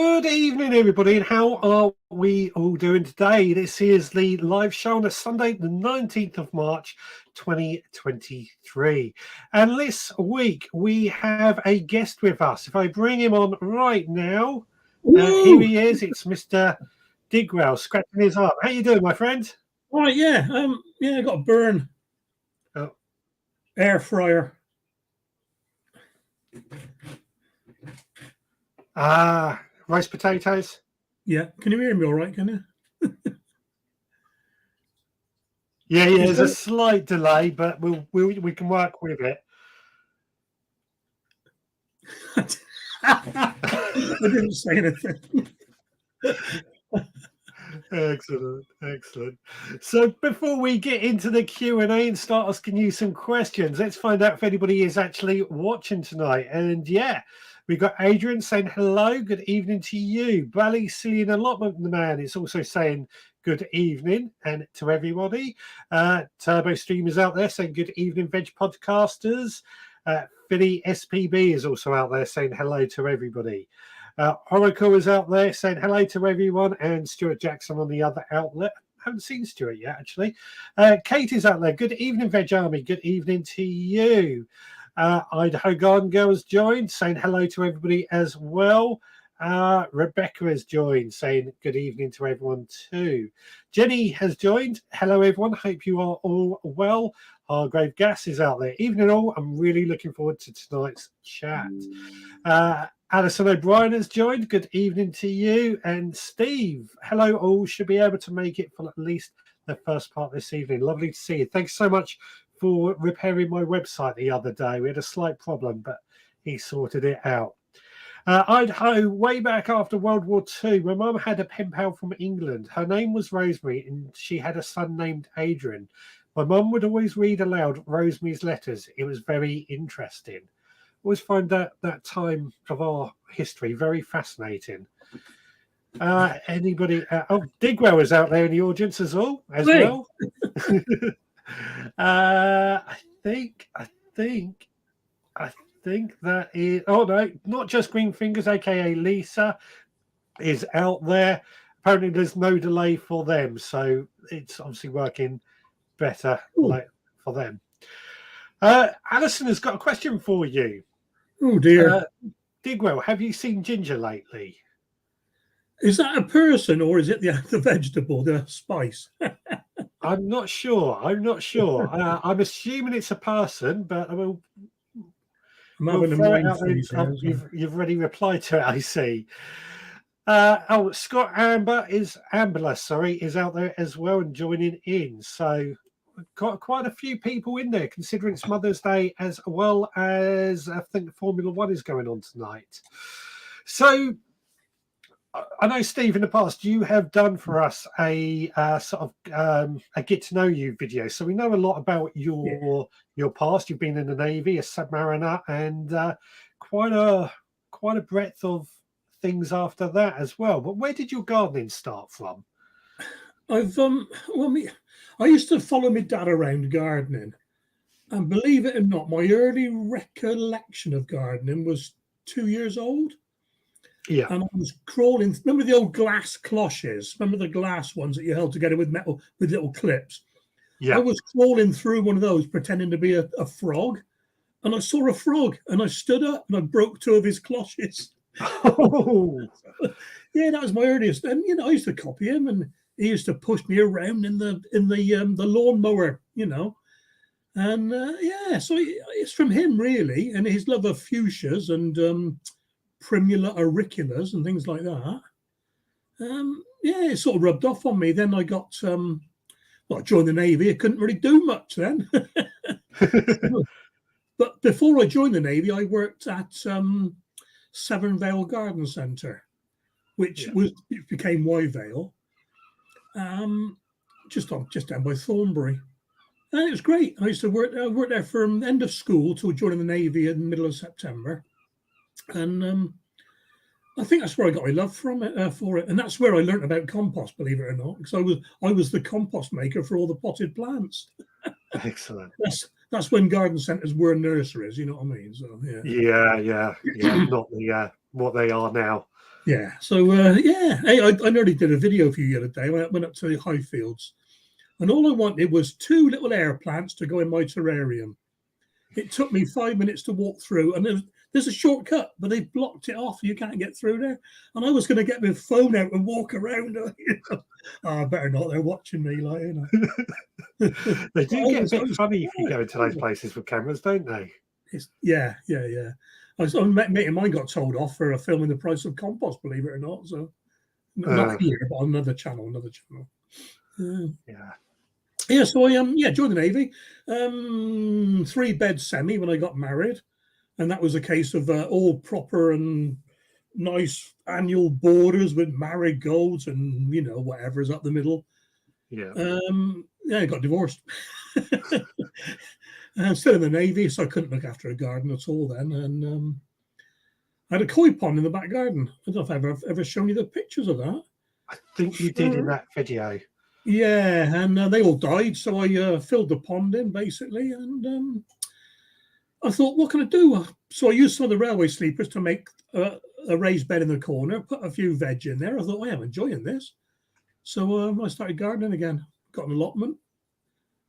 Good evening, everybody, and how are we all doing today? This is the live show on a Sunday, the 19th of March, 2023. And this week, we have a guest with us. If I bring him on right now, here he is. It's Mr. Digwell, scratching his arm. How you doing, my friend? All right, yeah. I got a burn. Oh. Air fryer. Roast potatoes. Yeah. Can you hear me all right, can you? Yeah, there's a slight delay, but we can work with it. I didn't say anything. Excellent. So before we get into the Q&A and start asking you some questions, let's find out if anybody is actually watching tonight. And yeah, we've got Adrian saying hello, good evening to you. Bally Cillian Allotment the Man is also saying good evening and to everybody. Turbo Streamers out there saying good evening, Veg Podcasters. Philly SPB is also out there saying hello to everybody. Oracle is out there saying hello to everyone, and Stuart Jackson on the other outlet. I haven't seen Stuart yet, actually. Kate is out there. Good evening, Veg Army. Good evening to you. Idaho Garden Girls joined, saying hello to everybody as well. Rebecca has joined, saying good evening to everyone too. Jenny has joined. Hello, everyone. Hope you are all well. Hargrave Gas is out there. Evening all. I'm really looking forward to tonight's chat. Alison O'Brien has joined. Good evening to you. And Steve, hello all. Should be able to make it for at least the first part this evening. Lovely to see you. Thanks so much for repairing my website the other day. We had a slight problem, but he sorted it out. Idaho, way back after World War II, my mum had a pen pal from England. Her name was Rosemary, and she had a son named Adrian. My mum would always read aloud Rosemary's letters. It was very interesting. Always find that time of our history very fascinating. Anybody? Digwell is out there in the audience as well. I think that is. Oh no, not just Greenfingers, aka Lisa, is out there. Apparently, there's no delay for them, so it's obviously working better for them. Alison has got a question for you. Oh dear. Digwell, have you seen Ginger lately? Is that a person or is it the vegetable, the spice? I'm not sure. I'm assuming it's a person, but we'll throw it out there. You've already replied to it, I see. Scott Ambler is out there as well and joining in. So we've got quite a few people in there, considering it's Mother's Day, as well as I think Formula One is going on tonight. So I know, Steve, in the past you have done for us a sort of a get to know you video, so we know a lot about your past. You've been in the Navy, a submariner, and quite a breadth of things after that as well. But where did your gardening start from? I used to follow my dad around gardening, and believe it or not, my early recollection of gardening was 2 years old. Yeah. And I was crawling. Remember the old glass cloches? Remember the glass ones that you held together with metal with little clips? Yeah. I was crawling through one of those pretending to be a frog, and I saw a frog, and I stood up and I broke two of his cloches. Oh. Yeah, that was my earliest. And I used to copy him, and he used to push me around in the lawnmower, And so it's from him really, and his love of fuchsias and primula auriculas and things like that. It sort of rubbed off on me. Then I got I joined the Navy. I couldn't really do much then. But before I joined the Navy, I worked at Severn Vale Garden Centre, which became Wyvale, just down by Thornbury. And it was great. I used to work there from end of school till joining the Navy in the middle of September. And I think that's where I got my love for it, and that's where I learned about compost. Believe it or not, because I was the compost maker for all the potted plants. Excellent. That's when garden centres were nurseries. You know what I mean? So yeah. Not the what they are now. Yeah. So yeah, hey, I nearly did a video for you the other day. I went up to the high fields, and all I wanted was 2 little air plants to go in my terrarium. It took me 5 minutes to walk through, and there's a shortcut, but they blocked it off. You can't get through there. And I was going to get my phone out and walk around. You know? Oh, I better not. They're watching me, like, you know. They do get a bit funny if you go into those places with cameras, don't they? Yeah. I mate of mine got told off for filming the price of compost, believe it or not. So not here, but on another channel. Yeah. Yeah, so I joined the Navy, 3-bed semi when I got married, and that was a case of all proper and nice annual borders with marigolds and whatever's up the middle. Yeah. I got divorced. I'm still in the Navy, so I couldn't look after a garden at all then, and I had a koi pond in the back garden. I don't know if I've ever shown you the pictures of that. I think you did in that video. Yeah, and they all died, so I filled the pond in basically, and I thought, what can I do? So I used some of the railway sleepers to make a raised bed in the corner, put a few veg in there. I thought, I am enjoying this. So I started gardening again. Got an allotment,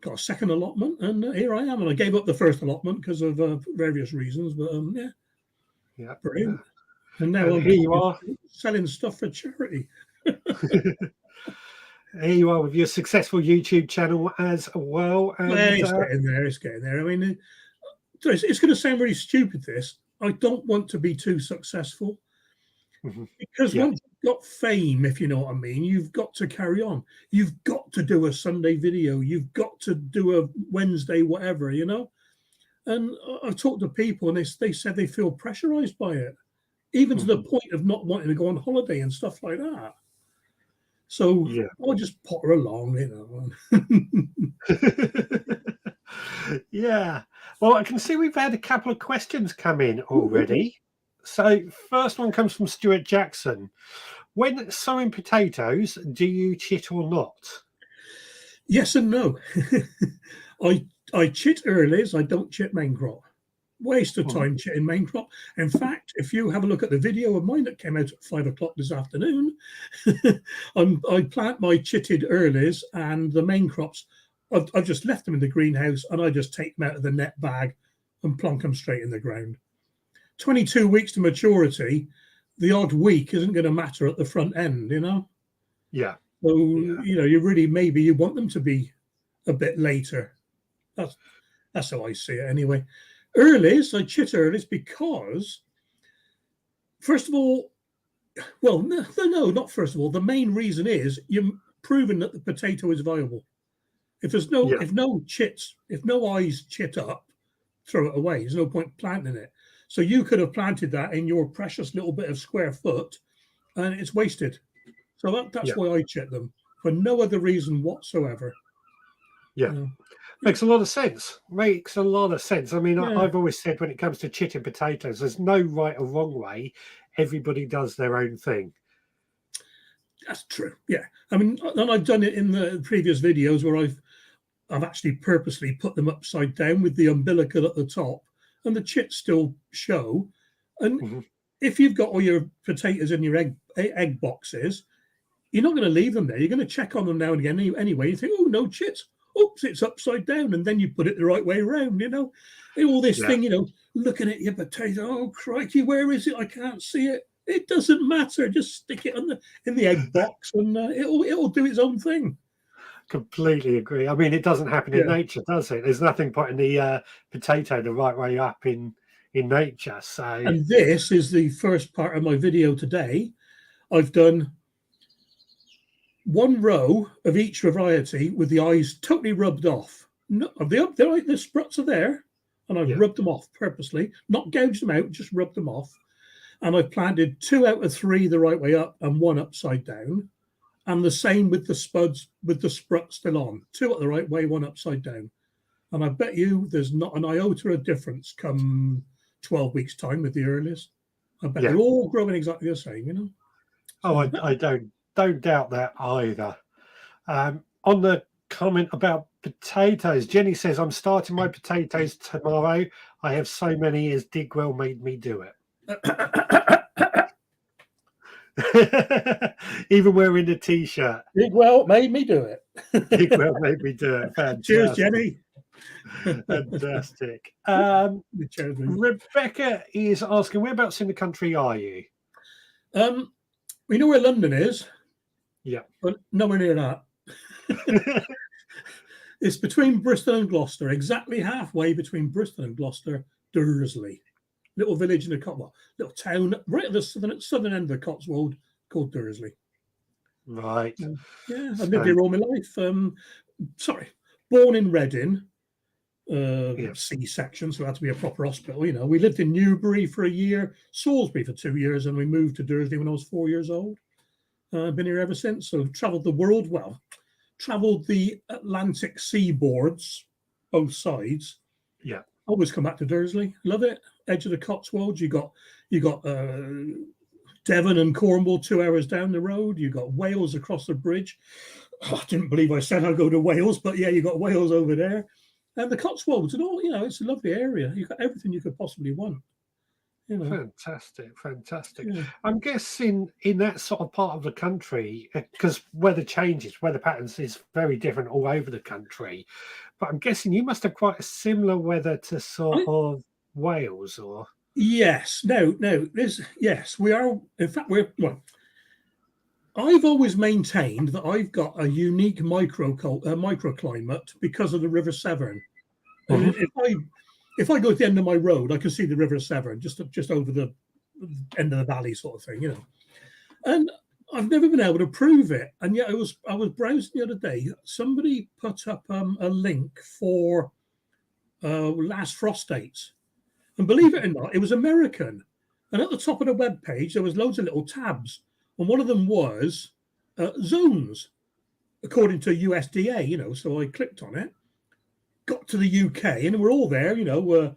got a second allotment, and here I am. And I gave up the first allotment because of various reasons, but Yeah, brilliant. And now here you are selling stuff for charity. Here you are with your successful YouTube channel as well. And it's getting there. I mean, it's going to sound really stupid, this. I don't want to be too successful. Because once you've got fame, if you know what I mean, you've got to carry on. You've got to do a Sunday video. You've got to do a Wednesday, whatever, And I've talked to people, and they said they feel pressurized by it, even to the point of not wanting to go on holiday and stuff like that. So I'll just potter along, Yeah. Well, I can see we've had a couple of questions come in already. So first one comes from Stuart Jackson. When sowing potatoes, do you chit or not? Yes and no. I chit earlies, I don't chit main crop. Waste of time chitting main crop. In fact, if you have a look at the video of mine that came out at 5 o'clock this afternoon, I plant my chitted earlies, and the main crops, I've just left them in the greenhouse, and I just take them out of the net bag and plonk them straight in the ground. 22 weeks to maturity, the odd week isn't going to matter at the front end, Yeah. So, you really, maybe you want them to be a bit later. That's how I see it anyway. Earlies, I chit earlies because, first of all, well, no, not first of all. The main reason is you're proving that the potato is viable. If there's no, if no eyes chit up, throw it away. There's no point planting it. So you could have planted that in your precious little bit of square foot, and it's wasted. So that's why I chit them, for no other reason whatsoever. Yeah. Makes a lot of sense. Makes a lot of sense. I mean, I've always said when it comes to chitting potatoes, there's no right or wrong way. Everybody does their own thing. That's true. Yeah. I mean, and I've done it in the previous videos where I've actually purposely put them upside down with the umbilical at the top, and the chits still show. And if you've got all your potatoes in your egg boxes, you're not going to leave them there. You're going to check on them now and again anyway. You think, oh, no chits. Oops, it's upside down, and then you put it the right way around, all this thing, looking at your potato. Oh, crikey, where is it? I can't see it. It doesn't matter. Just stick it in the egg box, and it'll do its own thing. Completely agree. I mean, it doesn't happen in nature, does it? There's nothing putting the potato the right way up in nature. So, and this is the first part of my video today. I've done one row of each variety with the eyes totally rubbed off. No, the sprouts are there, and I've rubbed them off purposely, not gouged them out, just rubbed them off. And I've planted 2 out of 3 the right way up and 1 upside down. And the same with the spuds, with the sprut still on. 2 at the right way, 1 upside down. And I bet you there's not an iota of difference come 12 weeks' time with the earliest. I bet they're all growing exactly the same, Oh, I don't doubt that either. On the comment about potatoes, Jenny says, I'm starting my potatoes tomorrow. I have so many as Digwell made me do it. Even wearing the t-shirt. Digwell made me do it. Digwell made me do it. Cheers, Fantastic. Jenny. Fantastic. Cheers, mate. Rebecca is asking, whereabouts in the country are you? We know where London is. Yeah. But nowhere near that. It's between Bristol and Gloucester, exactly halfway between Bristol and Gloucester, Dursley. Little village in the Cotswold, little town right at the southern end of the Cotswold called Dursley. Right. Yeah, I've lived here all my life. Born in Reading, C-section, so it had to be a proper hospital. You know, we lived in Newbury for a year, Salisbury for 2 years, and we moved to Dursley when I was 4 years old. I've been here ever since. So travelled the world. Well, travelled the Atlantic seaboards, both sides. Yeah. Always come back to Dursley. Love it. Edge of the Cotswolds. You got Devon and Cornwall 2 hours down the road. You got Wales across the bridge. I didn't believe I said I'd go to Wales, but yeah, you got Wales over there. And the Cotswolds and all, you know, it's a lovely area. You've got everything you could possibly want. You know. Fantastic. Yeah. I'm guessing in that sort of part of the country, because weather patterns is very different all over the country. But I'm guessing you must have quite a similar weather to sort of Wales, or yes, no. Yes, we are. In fact, I've always maintained that I've got a unique microclimate because of the River Severn. And if I go to the end of my road, I can see the River Severn just over the end of the valley, sort of thing, you know. And I've never been able to prove it. And yet I was browsing the other day. Somebody put up a link for last frost dates, and believe it or not, it was American. And at the top of the web page, there was loads of little tabs, and one of them was zones, according to USDA. You know, so I clicked on it. Got to the UK, and we're all there, you know.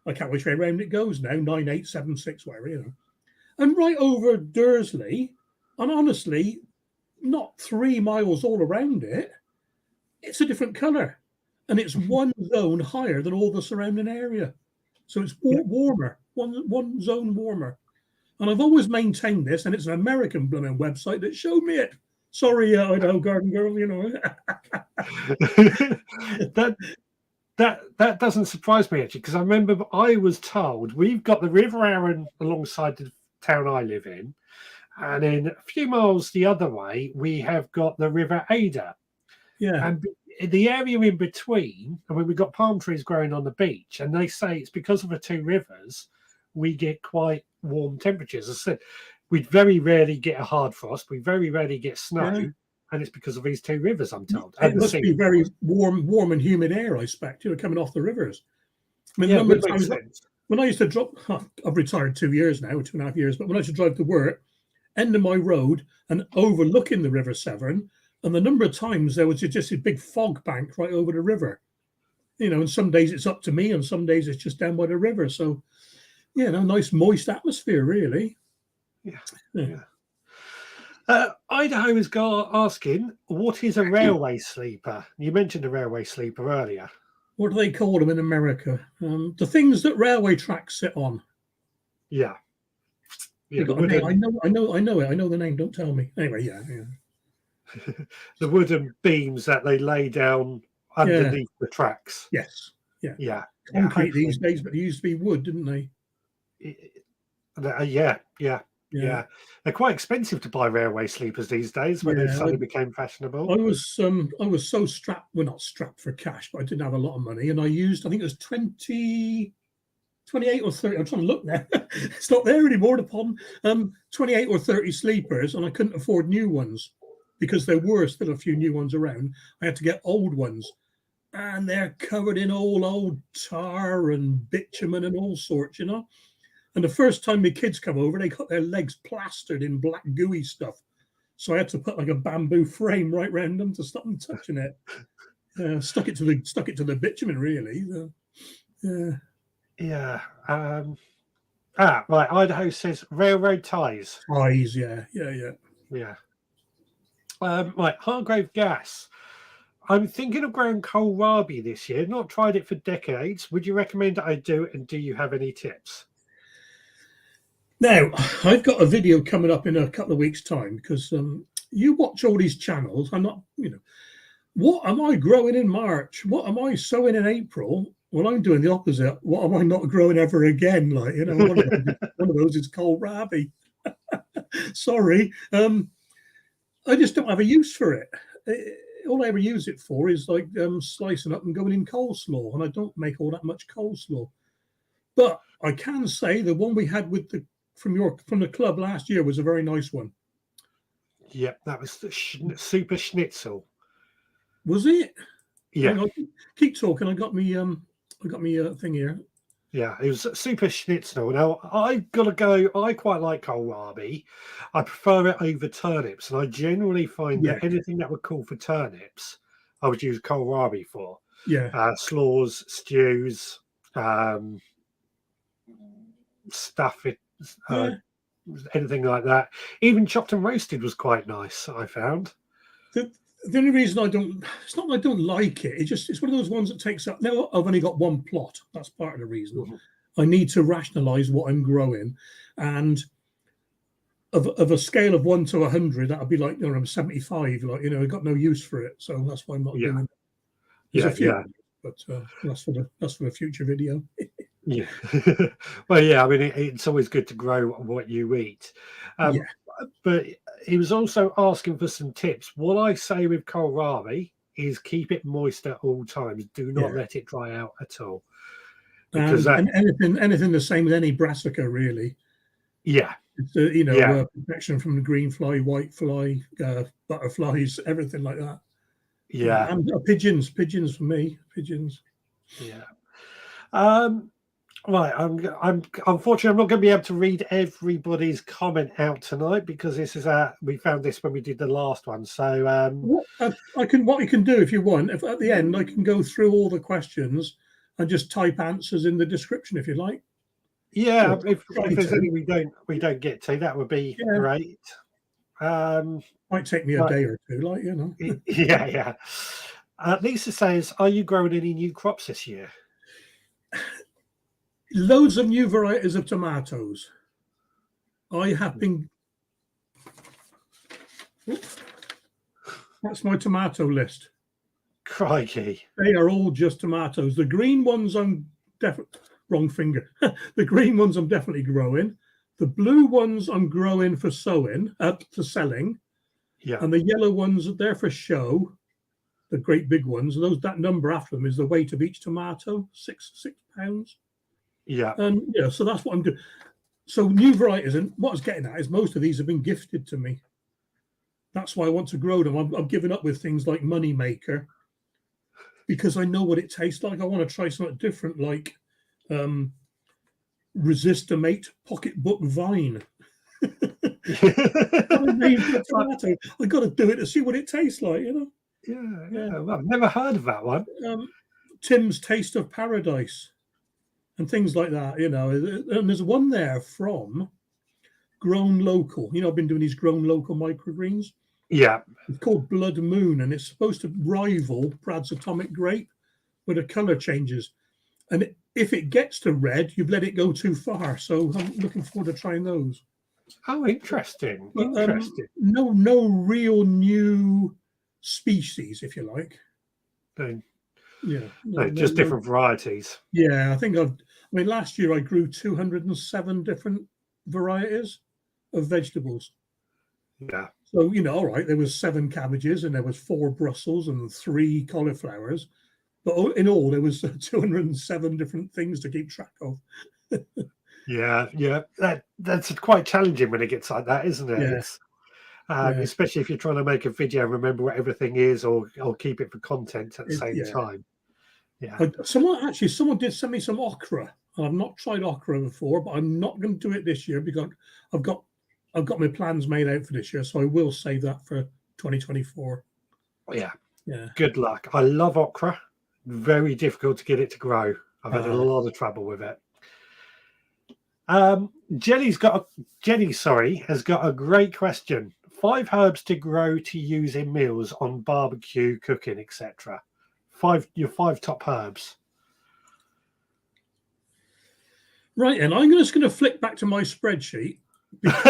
I can't which way around it goes now, 9876, whatever, you know. And right over Dursley, and honestly, not 3 miles all around it, it's a different colour. And it's one zone higher than all the surrounding area. So it's warmer, one zone warmer. And I've always maintained this, and it's an American blooming website that showed me it. Sorry, Idaho Garden Girl, you know. That doesn't surprise me, actually, because I remember I was told we've got the River Arun alongside the town I live in, and then a few miles the other way we have got the River Ada. Yeah. And the area in between, I mean, we've got palm trees growing on the beach, and they say it's because of the two rivers we get quite warm temperatures. As I said, we very rarely get a hard frost, we very rarely get snow. Yeah. And it's because of these two rivers, I'm told. It must be very warm and humid air, I expect, you know, coming off the rivers. I mean, yeah, it makes sense. When I used to I've retired 2 years now, 2.5 years, but when I used to drive to work, end of my road and overlooking the River Severn, and the number of times there was just a big fog bank right over the river. You know, and some days it's up to me, and some days it's just down by the river. So, yeah, nice moist atmosphere, really. Yeah. Idaho is asking, what is a railway sleeper? You mentioned a railway sleeper earlier. What do they call them in America? The things that railway tracks sit on. Yeah. I know it. I know the name. Don't tell me. Anyway, yeah. The wooden beams that they lay down underneath the tracks. Yes. Yeah. Concrete these days, but they used to be wood, didn't they? Yeah. They're quite expensive to buy railway sleepers these days when they suddenly became fashionable. I was so strapped, well, not strapped for cash, but I didn't have a lot of money, and I think it was 28 or 30. I'm trying to look now. It's not there anymore. Upon 28 or 30 sleepers, and I couldn't afford new ones because there were still a few new ones around. I had to get old ones, and they're covered in all old tar and bitumen and all sorts, you know. And the first time my kids come over, they got their legs plastered in black gooey stuff. So I had to put like a bamboo frame right round them to stop them touching it. Stuck it to the bitumen, really. Yeah. Right. Idaho says railroad ties. Ties, yeah. Right. Hargrave Gas. I'm thinking of growing kohlrabi this year. Not tried it for decades. Would you recommend that I do it? And do you have any tips? Now, I've got a video coming up in a couple of weeks' time because you watch all these channels. I'm not, what am I growing in March? What am I sowing in April? Well, I'm doing the opposite. What am I not growing ever again? Like, one of those is kohlrabi. Sorry. I just don't have a use for it. All I ever use it for is like slicing up and going in coleslaw, and I don't make all that much coleslaw. But I can say the one we had with from the club last year was a very nice one. Yep, that was the super schnitzel. Was it? Yeah. Hang on, keep talking. I got me thing here. Yeah, it was super schnitzel. Now, I've got to go. I quite like kohlrabi. I prefer it over turnips. And I generally find Yeah, that anything that would call for turnips, I would use kohlrabi for. yeah, Slaws, stews, stuff it, yeah. anything like that. Even chopped and roasted was quite nice, I found. The only reason I don't, it's not that I don't like it. It's one of those ones that takes up. Now I've only got one plot. That's part of the reason. Mm-hmm. I need to rationalise what I'm growing, and of a scale of 1 to 100, that'd be like, I'm 75. Like, I've got no use for it, so that's why I'm not doing it. There's a few, but that's for the future video. Yeah. Well, yeah, I mean, it's always good to grow what you eat. Yeah. But he was also asking for some tips. What I say with kohlrabi is keep it moist at all times. Do not let it dry out at all. Because and anything the same with any brassica, really. Yeah. Protection from the green fly, white fly, butterflies, everything like that. Yeah. And pigeons for me. Pigeons. Yeah. Right, I'm unfortunately I'm not going to be able to read everybody's comment out tonight because this is we found this when we did the last one. So what you can do if you want, if at the end I can go through all the questions and just type answers in the description if you like. Yeah, if there's any we don't get to, that would be great. Might take me a day or two, Yeah. Lisa says, "Are you growing any new crops this year?" Loads of new varieties of tomatoes. I have been. That's my tomato list. Crikey! They are all just tomatoes. The green ones I'm definitely wrong finger. The green ones I'm definitely growing. The blue ones I'm growing for sowing, for selling. Yeah. And the yellow ones they're for show. The great big ones. That number after them is the weight of each tomato, 6 pounds. Yeah. And so that's what I'm doing. So new varieties, and what I was getting at is most of these have been gifted to me. That's why I want to grow them. I'm giving up with things like Moneymaker because I know what it tastes like. I want to try something different, like Resistomate Pocketbook Vine. I got to do it to see what it tastes like, Yeah. Well, I've never heard of that one. Tim's Taste of Paradise and things like that, And there's one there from Grown Local. I've been doing these Grown Local microgreens. Yeah. It's called Blood Moon, and it's supposed to rival Brad's Atomic Grape, where the color changes. And if it gets to red, you've let it go too far. So I'm looking forward to trying those. Oh, interesting. But, interesting. No real new species, if you like. Just different varieties. Yeah, last year I grew 207 different varieties of vegetables. Yeah. So, all right, there was 7 cabbages and there was 4 Brussels and 3 cauliflowers. But in all, there was 207 different things to keep track of. Yeah. That's quite challenging when it gets like that, isn't it? Yeah. Especially if you're trying to make a video, remember what everything is, or keep it for content at the same time. Yeah. Someone did send me some okra. I've not tried okra before, but I'm not going to do it this year because I've got my plans made out for this year, so I will save that for 2024. Yeah. Good luck. I love okra. Very difficult to get it to grow. I've had a lot of trouble with it. Jenny has got a great question. 5 herbs to grow to use in meals on barbecue, cooking, etc. Your 5 top herbs. Right, and I'm just going to flick back to my spreadsheet because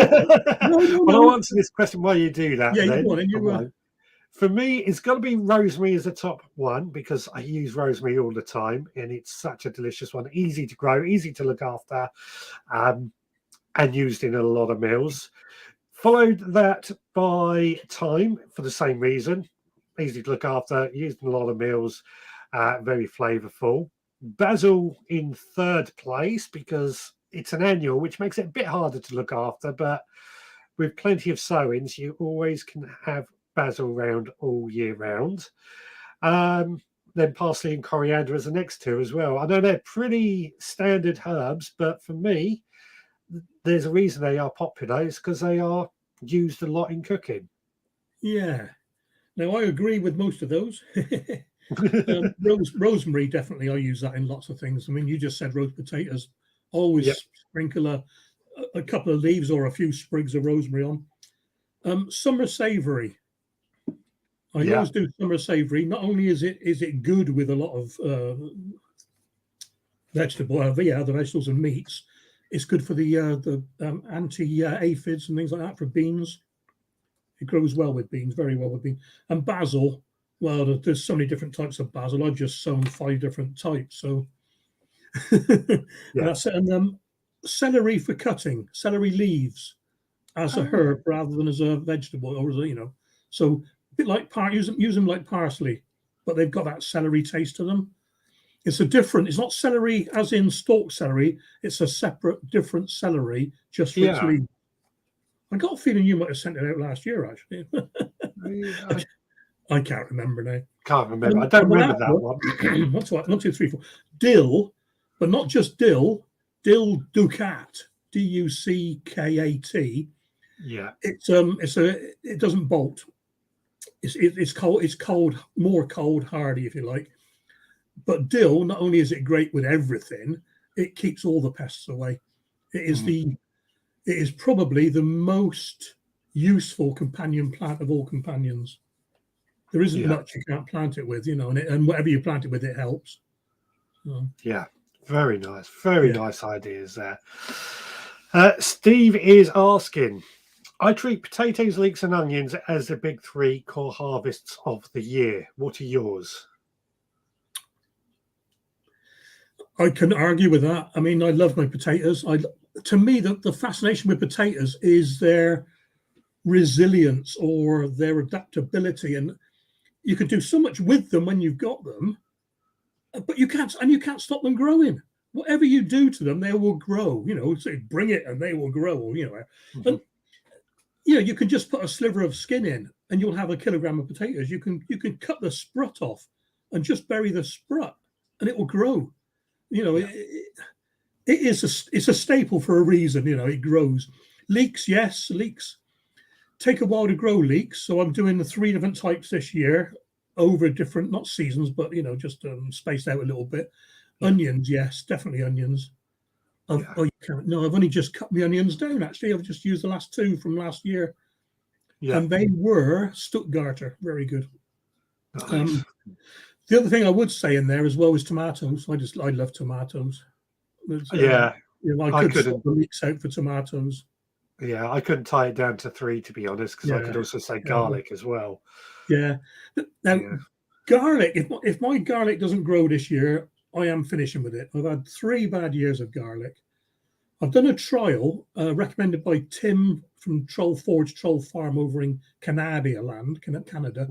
no, no, Well, I'll no. answer this question while you do that Yeah, you then. go on, and you For me, it's got to be rosemary as a top one because I use rosemary all the time and it's such a delicious one. Easy to grow, easy to look after, um, and used in a lot of meals. Followed that by thyme for the same reason. Easy to look after, used in a lot of meals, very flavorful. Basil in third place because it's an annual, which makes it a bit harder to look after, but with plenty of sowings, you always can have basil round all year round. Um, then parsley and coriander as the next two as well. I know they're pretty standard herbs, but for me, there's a reason they are popular. It's because they are used a lot in cooking. yeah. Now I agree with most of those. Rosemary, definitely, I use that in lots of things. I mean, you just said roast potatoes. Yep. Always sprinkle a couple of leaves or a few sprigs of rosemary on. Summer savoury. I Yeah. always do summer savoury. Not only is it good with a lot of other vegetables and meats, it's good for the anti aphids and things like that for beans. It grows well with beans, very well with beans. And basil, well, there's so many different types of basil. I've just sown 5 different types. So, and Yeah. that's it. And celery for cutting, celery leaves as a Oh, herb rather than as a vegetable, or as a. So a bit like use them like parsley, but they've got that celery taste to them. It's a different. It's not celery as in stalk celery. It's a separate, different celery just for its yeah. leaves. I got a feeling you might have sent it out last year, actually. I I can't remember now. can't remember. I don't And the remember last that one. what's what? 1, 2, 3, 4. Dill, but not just dill. Dill ducat. Duckat. Yeah. It doesn't bolt. It's cold. It's cold, more cold hardy, if you like. But dill, not only is it great with everything, it keeps all the pests away. It is Mm. it is probably the most useful companion plant of all companions. There isn't Yeah. much you can't plant it with, and whatever you plant it with, it helps. So, Yeah. Very nice. Very yeah. nice ideas there. Steve is asking, I treat potatoes, leeks, and onions as the big three core harvests of the year. What are yours? I can argue with that. I mean, I love my potatoes. To me, the fascination with potatoes is their resilience or their adaptability, and you can do so much with them when you've got them, but you can't stop them growing. Whatever you do to them, they will grow. So bring it and they will grow. Mhm. And you can just put a sliver of skin in, and you'll have a kilogram of potatoes. You can cut the sprut off, and just bury the sprut, and it will grow. Yeah. It's a staple for a reason. It grows. Leeks, yes, leeks take a while to grow leeks. So I'm doing the 3 different types this year over different, not seasons, but just spaced out a little bit. Yeah. Onions, yes, definitely onions. Yeah. You can't. No, I've only just cut my onions down. Actually, I've just used the last 2 from last year, Yeah. and they were Stuttgarter, very good. Nice. The other thing I would say in there as well is tomatoes. I love tomatoes. Yeah. I I could swap couldn't. the leeks out for tomatoes. Yeah, I couldn't tie it down to 3 to be honest, because I could Yeah, also say yeah, garlic as well. yeah. Now, Yeah. garlic. If my garlic doesn't grow this year, I am finishing with it. I've had 3 bad years of garlic. I've done a trial recommended by Tim from Troll Forge Troll Farm over in Canada. Canada.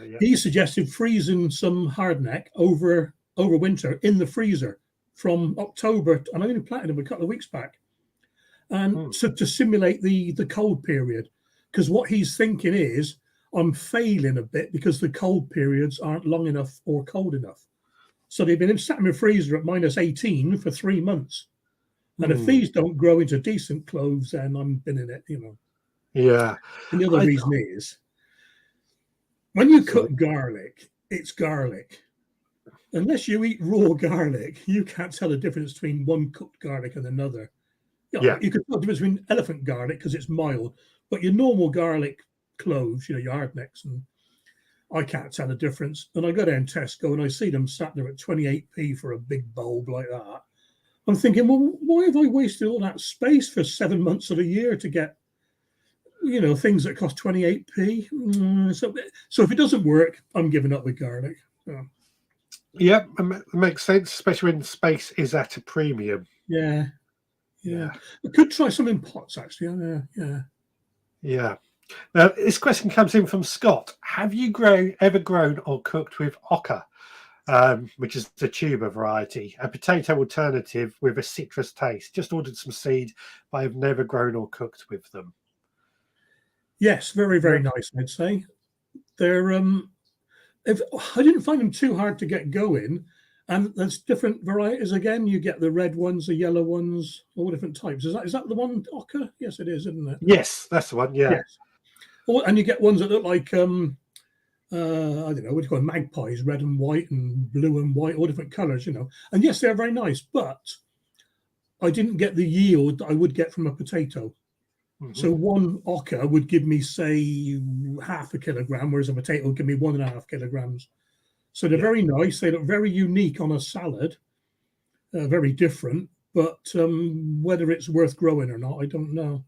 Yeah. He suggested freezing some hardneck over winter in the freezer from October, and I only planted them a couple of weeks back, and Mm. to simulate the cold period. Because what he's thinking is, I'm failing a bit because the cold periods aren't long enough or cold enough. So they've been sat in the freezer at minus 18 for 3 months. And if Mm. these don't grow into decent cloves, then I'm binning it. Yeah. And the other I reason is, when you so cook garlic, it's garlic. Unless you eat raw garlic, you can't tell the difference between one cooked garlic and another. yeah. You could tell the difference between elephant garlic because it's mild, but your normal garlic cloves, your hardnecks, and I can't tell the difference. And I go down Tesco and I see them sat there at 28p for a big bulb like that. I'm thinking, well, why have I wasted all that space for 7 months of the year to get, things that cost 28p? So if it doesn't work, I'm giving up with garlic. So, Yep, it makes sense, especially when space is at a premium. yeah. I could try some in pots, actually. Yeah. Now, this question comes in from Scott. Have you ever grown or cooked with oca, which is the tuber variety, a potato alternative with a citrus taste? Just ordered some seed, but I've never grown or cooked with them. Yes, very, very nice, I'd say. They're I didn't find them too hard to get going. And there's different varieties again. You get the red ones, the yellow ones, all different types. Is that the one, oca? Yes, it is, isn't it? Yes, that's the one. Yeah. Yes. And you get ones that look like I don't know, what do you call them? Magpies, red and white and blue and white, all different colours, And yes, they're very nice, but I didn't get the yield that I would get from a potato. Mm-hmm. So one oca would give me, say, half a kilogram, whereas a potato would give me 1.5 kilograms. So they're very nice. They look very unique on a salad, very different. But whether it's worth growing or not, I don't know.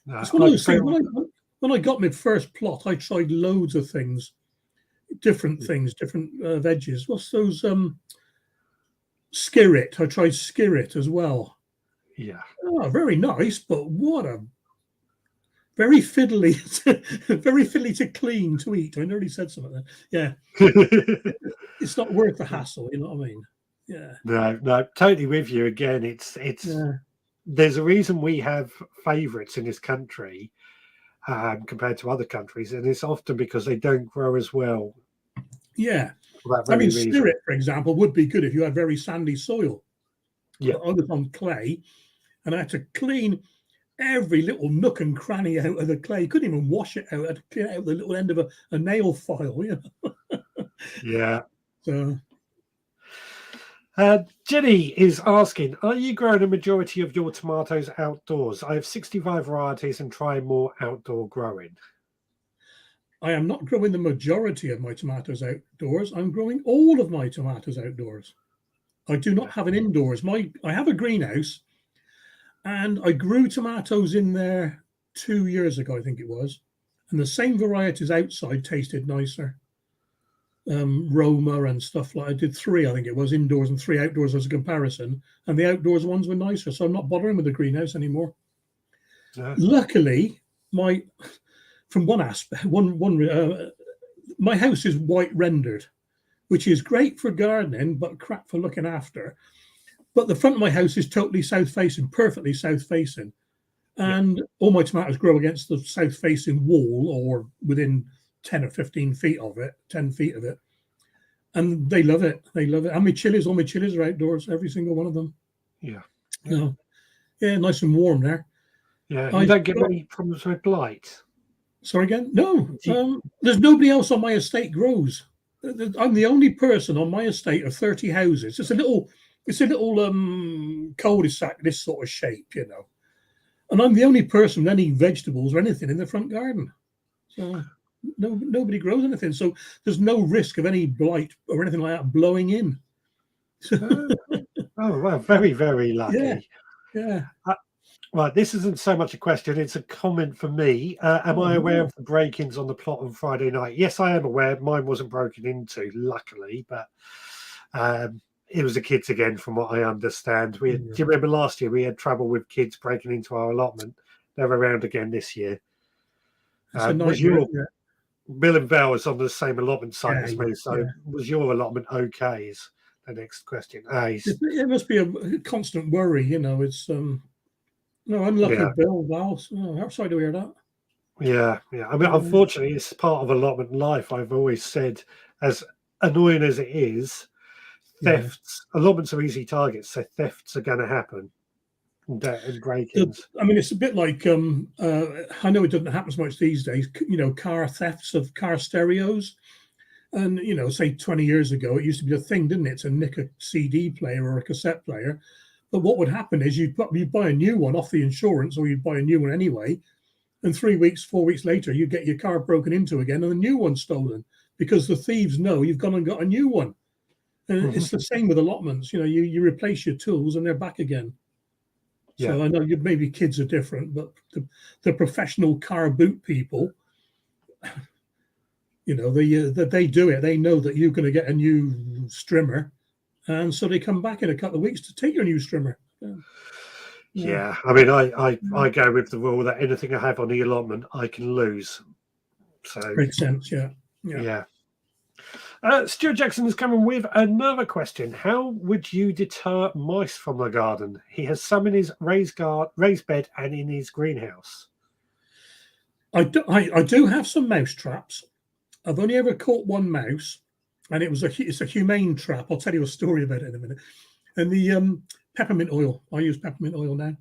It's one of those things. When I got my first plot, I tried loads of things, different things, different veggies. What's those? Skirret. I tried skirret as well. Yeah. Oh, very nice, but what a very fiddly, very fiddly to clean to eat. I nearly said something there. Yeah. It's not worth the hassle, you know what I mean? Yeah. No, totally with you again. It's there's a reason we have favourites in this country compared to other countries, and it's often because they don't grow as well. Yeah. Skirret, for example, would be good if you had very sandy soil. Yeah. But I was on clay, and I had to clean every little nook and cranny out of the clay. You couldn't even wash it out. I had to clean out the little end of a nail file, Yeah. So, Jenny is asking, are you growing a majority of your tomatoes outdoors? I have 65 varieties and try more outdoor growing. I am not growing the majority of my tomatoes outdoors. I'm growing all of my tomatoes outdoors. I do not have an indoors. I have a greenhouse, and I grew tomatoes in there 2 years ago, I think it was. And the same varieties outside tasted nicer. Roma and stuff like I did 3, I think it was, indoors and 3 outdoors as a comparison. And the outdoors ones were nicer. So I'm not bothering with the greenhouse anymore. Yeah. Luckily, from one aspect, my house is white rendered, which is great for gardening, but crap for looking after. But the front of my house is totally south facing, perfectly south facing. And all my tomatoes grow against the south facing wall or within 10 or 15 feet of it, 10 feet of it. And they love it. They love it. And all my chilies are outdoors, every single one of them. Yeah. Yeah, nice and warm there. Yeah, you don't get any problems with blight. Sorry again? No. There's nobody else on my estate grows. I'm the only person on my estate of 30 houses. It's a little cul-de-sac, this sort of shape, And I'm the only person with any vegetables or anything in the front garden. So nobody grows anything. So there's no risk of any blight or anything like that blowing in. Oh, well, very, very lucky. Yeah. Right, this isn't so much a question, it's a comment for me. Am I aware of the break-ins on the plot on Friday night? Yes, I am aware. Mine wasn't broken into, luckily, but it was the kids again, from what I understand. Do you remember last year we had trouble with kids breaking into our allotment? They're around again this year. Bill and Val is on the same allotment site as me, so was your allotment okay? Is the next question. It must be a constant worry, It's no, unlucky Bill, Val. Oh, sorry to hear that. Yeah. I mean, unfortunately, it's part of allotment life. I've always said, as annoying as it is, allotments are easy targets, so thefts are going to happen and break-ins. I mean, it's a bit like I know it doesn't happen so much these days. Car thefts of car stereos, and say 20 years ago, it used to be a thing, didn't it? To nick a CD player or a cassette player. But what would happen is you'd buy a new one off the insurance, or you'd buy a new one anyway, and 3 weeks, 4 weeks later, you get your car broken into again and the new one stolen, because the thieves know you've gone and got a new one. And it's the same with allotments. You know, you replace your tools and they're back again. So I know maybe kids are different, but the professional car boot people, you know, they do it. They know that you're going to get a new strimmer, and so they come back in a couple of weeks to take your new strimmer. Yeah. I mean, I go with the rule that anything I have on the allotment I can lose. So Makes sense. Yeah. Stuart Jackson is coming with another question. How would you deter mice from the garden? He has some in his raised bed and in his greenhouse. I do have some mouse traps. I've only ever caught one mouse, and it's a humane trap. I'll tell you a story about it in a minute. And the peppermint oil. I use peppermint oil now.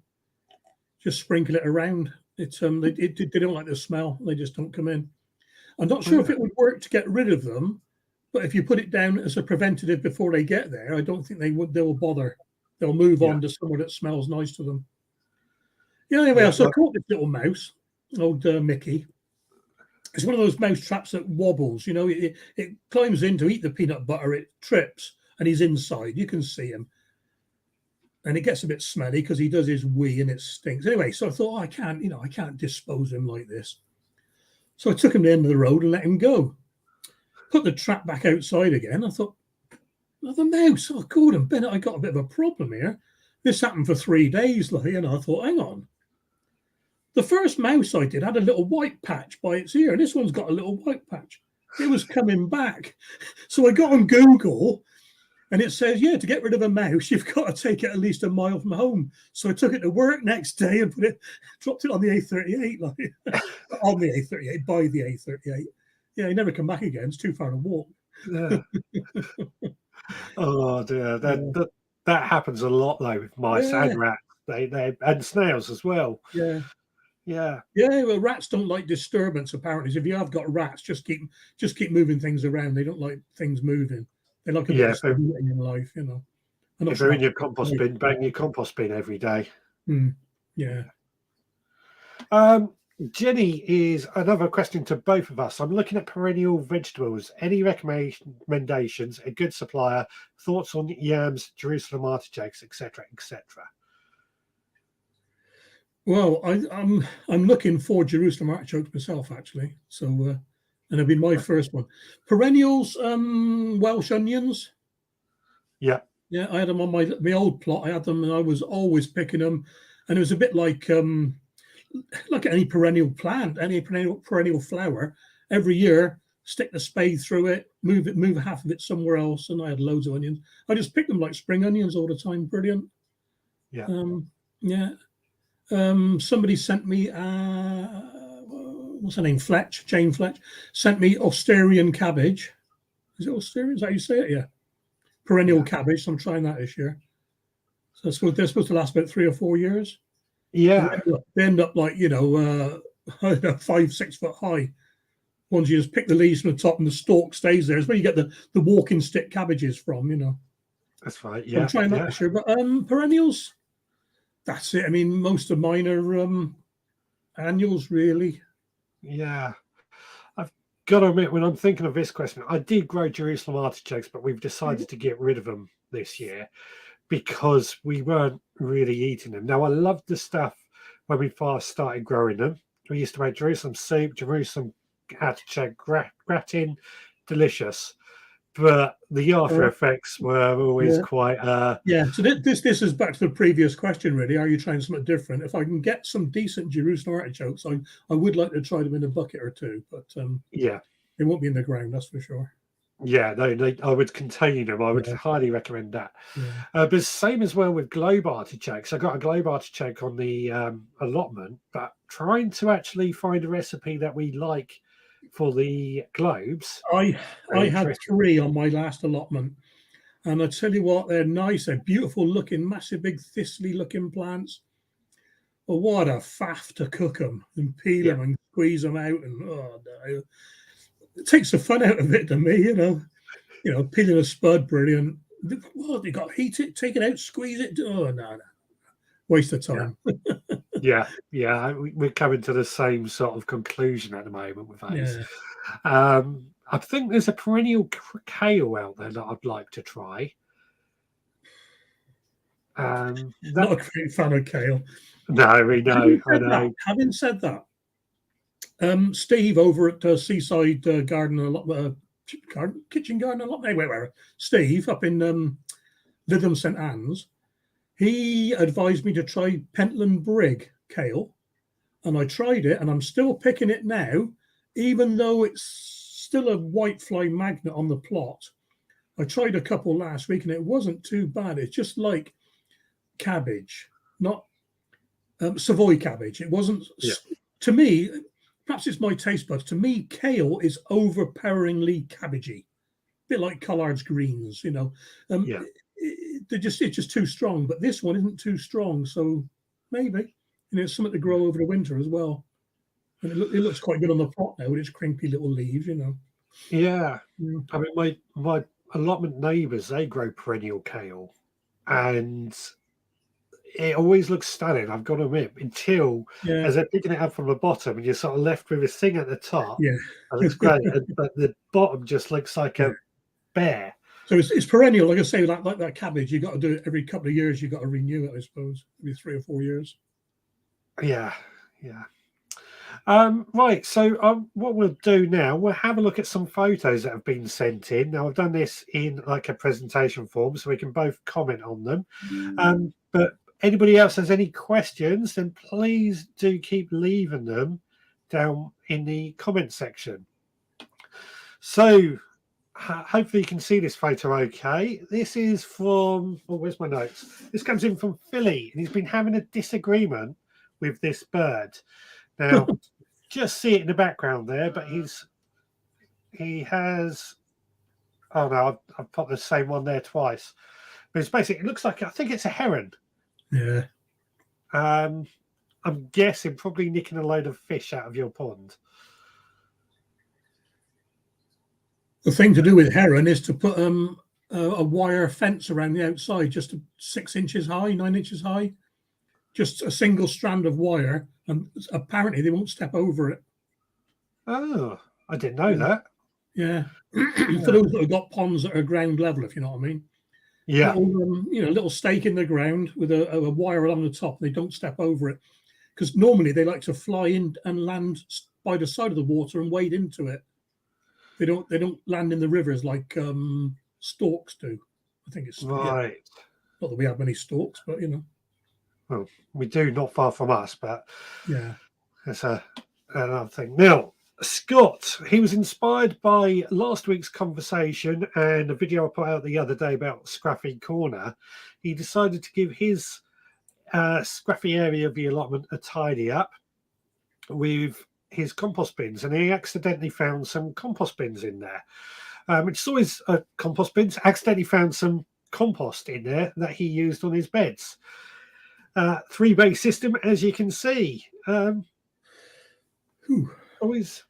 Just sprinkle it around. They don't like the smell. They just don't come in. I'm not sure if it would work to get rid of them, but if you put it down as a preventative before they get there, I don't think they will bother. They'll move on to somewhere that smells nice to them. Yeah, anyway, so I caught this little mouse, old Mickey. It's one of those mouse traps that wobbles. You know, it climbs in to eat the peanut butter, it trips, and he's inside. You can see him. And it gets a bit smelly because he does his wee and it stinks. Anyway, so I thought, I can't dispose of him like this. So I took him to the end of the road and let him go. Put the trap back outside again. I thought, the mouse. Oh, Gordon Bennett, I got a bit of a problem here. This happened for 3 days, and I thought, hang on. The first mouse I did had a little white patch by its ear, and this one's got a little white patch. It was coming back. So I got on Google, and it says, to get rid of a mouse, you've got to take it at least a mile from home. So I took it to work next day and dropped it on the A38, on the A38, by the A38. Yeah, he never come back again. It's too far to walk. Yeah. Oh dear, that happens a lot though with mice and rats. They and snails as well. Yeah. Well, rats don't like disturbance. Apparently, so if you have got rats, just keep moving things around. They don't like things moving. They like a bit of stability in life, you know. If they're in your compost bin, bang your compost bin every day. Yeah. Jenny is another question to both of us. I'm looking at perennial vegetables. Any recommendations? A good supplier? Thoughts on yams, Jerusalem artichokes, etc., etc. Well, I'm looking for Jerusalem artichokes myself, actually. So, and it'll be my first one. Perennials, Welsh onions. Yeah, I had them on my old plot. I had them, and I was always picking them. And it was a bit like any perennial plant, any perennial flower. Every year, stick the spade through it, move half of it somewhere else, and I had loads of onions. I just picked them like spring onions all the time. Brilliant. Yeah. Somebody sent me what's her name? Jane Fletch sent me Austerian cabbage. Is it Austerian? Is that how you say it? Yeah. Perennial cabbage. So I'm trying that this year. So they're supposed to last about 3 or 4 years. Yeah. They end up like, 5-6 foot high. Once you just pick the leaves from the top and the stalk stays there. It's where you get the walking stick cabbages from, That's right. So I'm trying that this year. But perennials, that's it. I mean, most of mine are annuals, really. Yeah. I've got to admit, when I'm thinking of this question, I did grow Jerusalem artichokes, but we've decided to get rid of them this year because we weren't really eating them. Now, I loved the stuff when we first started growing them. We used to make Jerusalem soup, Jerusalem artichoke gratin, delicious. But the after effects were always quite. So this is back to the previous question, really. Are you trying something different? If I can get some decent Jerusalem artichokes, I would like to try them in a bucket or two, but they won't be in the ground, that's for sure. Yeah, I would contain them. I would highly recommend that. But same as well with globe artichokes. I got a globe artichoke on the allotment, but trying to actually find a recipe that we like for the globes. I had 3 on my last allotment, and I tell you what, they're nice. They're beautiful looking, massive, big, thistly looking plants. But what a faff to cook them and peel them and squeeze them out, and it takes the fun out of it to me. Peeling a spud, brilliant. What, you got to heat it, take it out, squeeze it. Oh no, waste of time. Yeah, yeah, we're coming to the same sort of conclusion at the moment with those. Yeah, I think there's a perennial kale out there that I'd like to try. not That a great fan of kale. no, we know, I know. Having said that, Steve over at Seaside Garden, Kitchen Garden, a lot, wherever. Steve up in Lytham St Anne's, he advised me to try Pentland Brig kale, and I tried it, and I'm still picking it now, even though it's still a whitefly magnet on the plot. I tried a couple last week, and it wasn't too bad. It's just like cabbage, not Savoy cabbage. It wasn't, Yeah. to me, perhaps it's my taste buds. To me, kale is overpoweringly cabbagey, a bit like Collard's greens, you know. Yeah. It's just too strong. But this one isn't too strong, so maybe, you know, it's something to grow over the winter as well. And it looks quite good on the plot now with its crimpy little leaves, you know. Yeah. Yeah. I mean, my allotment neighbours, they grow perennial kale, and it always looks stunning, I've got to admit, until Yeah, as they're picking it up from the bottom and you're sort of left with this thing at the top. yeah. That looks great, but the bottom just looks like Yeah. a bear. So it's perennial, like I say, like that cabbage. You got to do it every couple of years. You got to renew it, I suppose, maybe 3 or 4 years. Yeah, yeah. Right, so what we'll do now, we'll have a look at some photos that have been sent in. Now, I've done this in like a presentation form, so we can both comment on them. But anybody else has any questions, then please do keep leaving them down in the comment section. So hopefully you can see this photo okay. This is from, oh, where's my notes? This comes in from Philly, and he's been having a disagreement with this bird. Now, just see it in the background there, but he has, oh no, I've put the same one there twice. But it's basically, it looks like, I think it's a heron. Yeah. I'm guessing probably nicking a load of fish out of your pond. The thing to do with heron is to put a wire fence around the outside, just 6 inches high, 9 inches high, just a single strand of wire, and apparently they won't step over it. Oh, I didn't know that. Yeah. For those that have got ponds that are ground level, if you know what I mean. Yeah. Little stake in the ground with a wire along the top. They don't step over it because normally they like to fly in and land by the side of the water and wade into it. They don't land in the rivers like storks do. I think it's right. Yeah. Not that we have many storks, but you know. Well, we do not far from us, but yeah, that's another thing. Now, Scott, he was inspired by last week's conversation and a video I put out the other day about Scruffy Corner. He decided to give his scruffy area of the allotment a tidy up with his compost bins, and he accidentally found some compost bins in there. It's always compost bins. Accidentally found some compost in there that he used on his beds. 3-bay system, as you can see. Always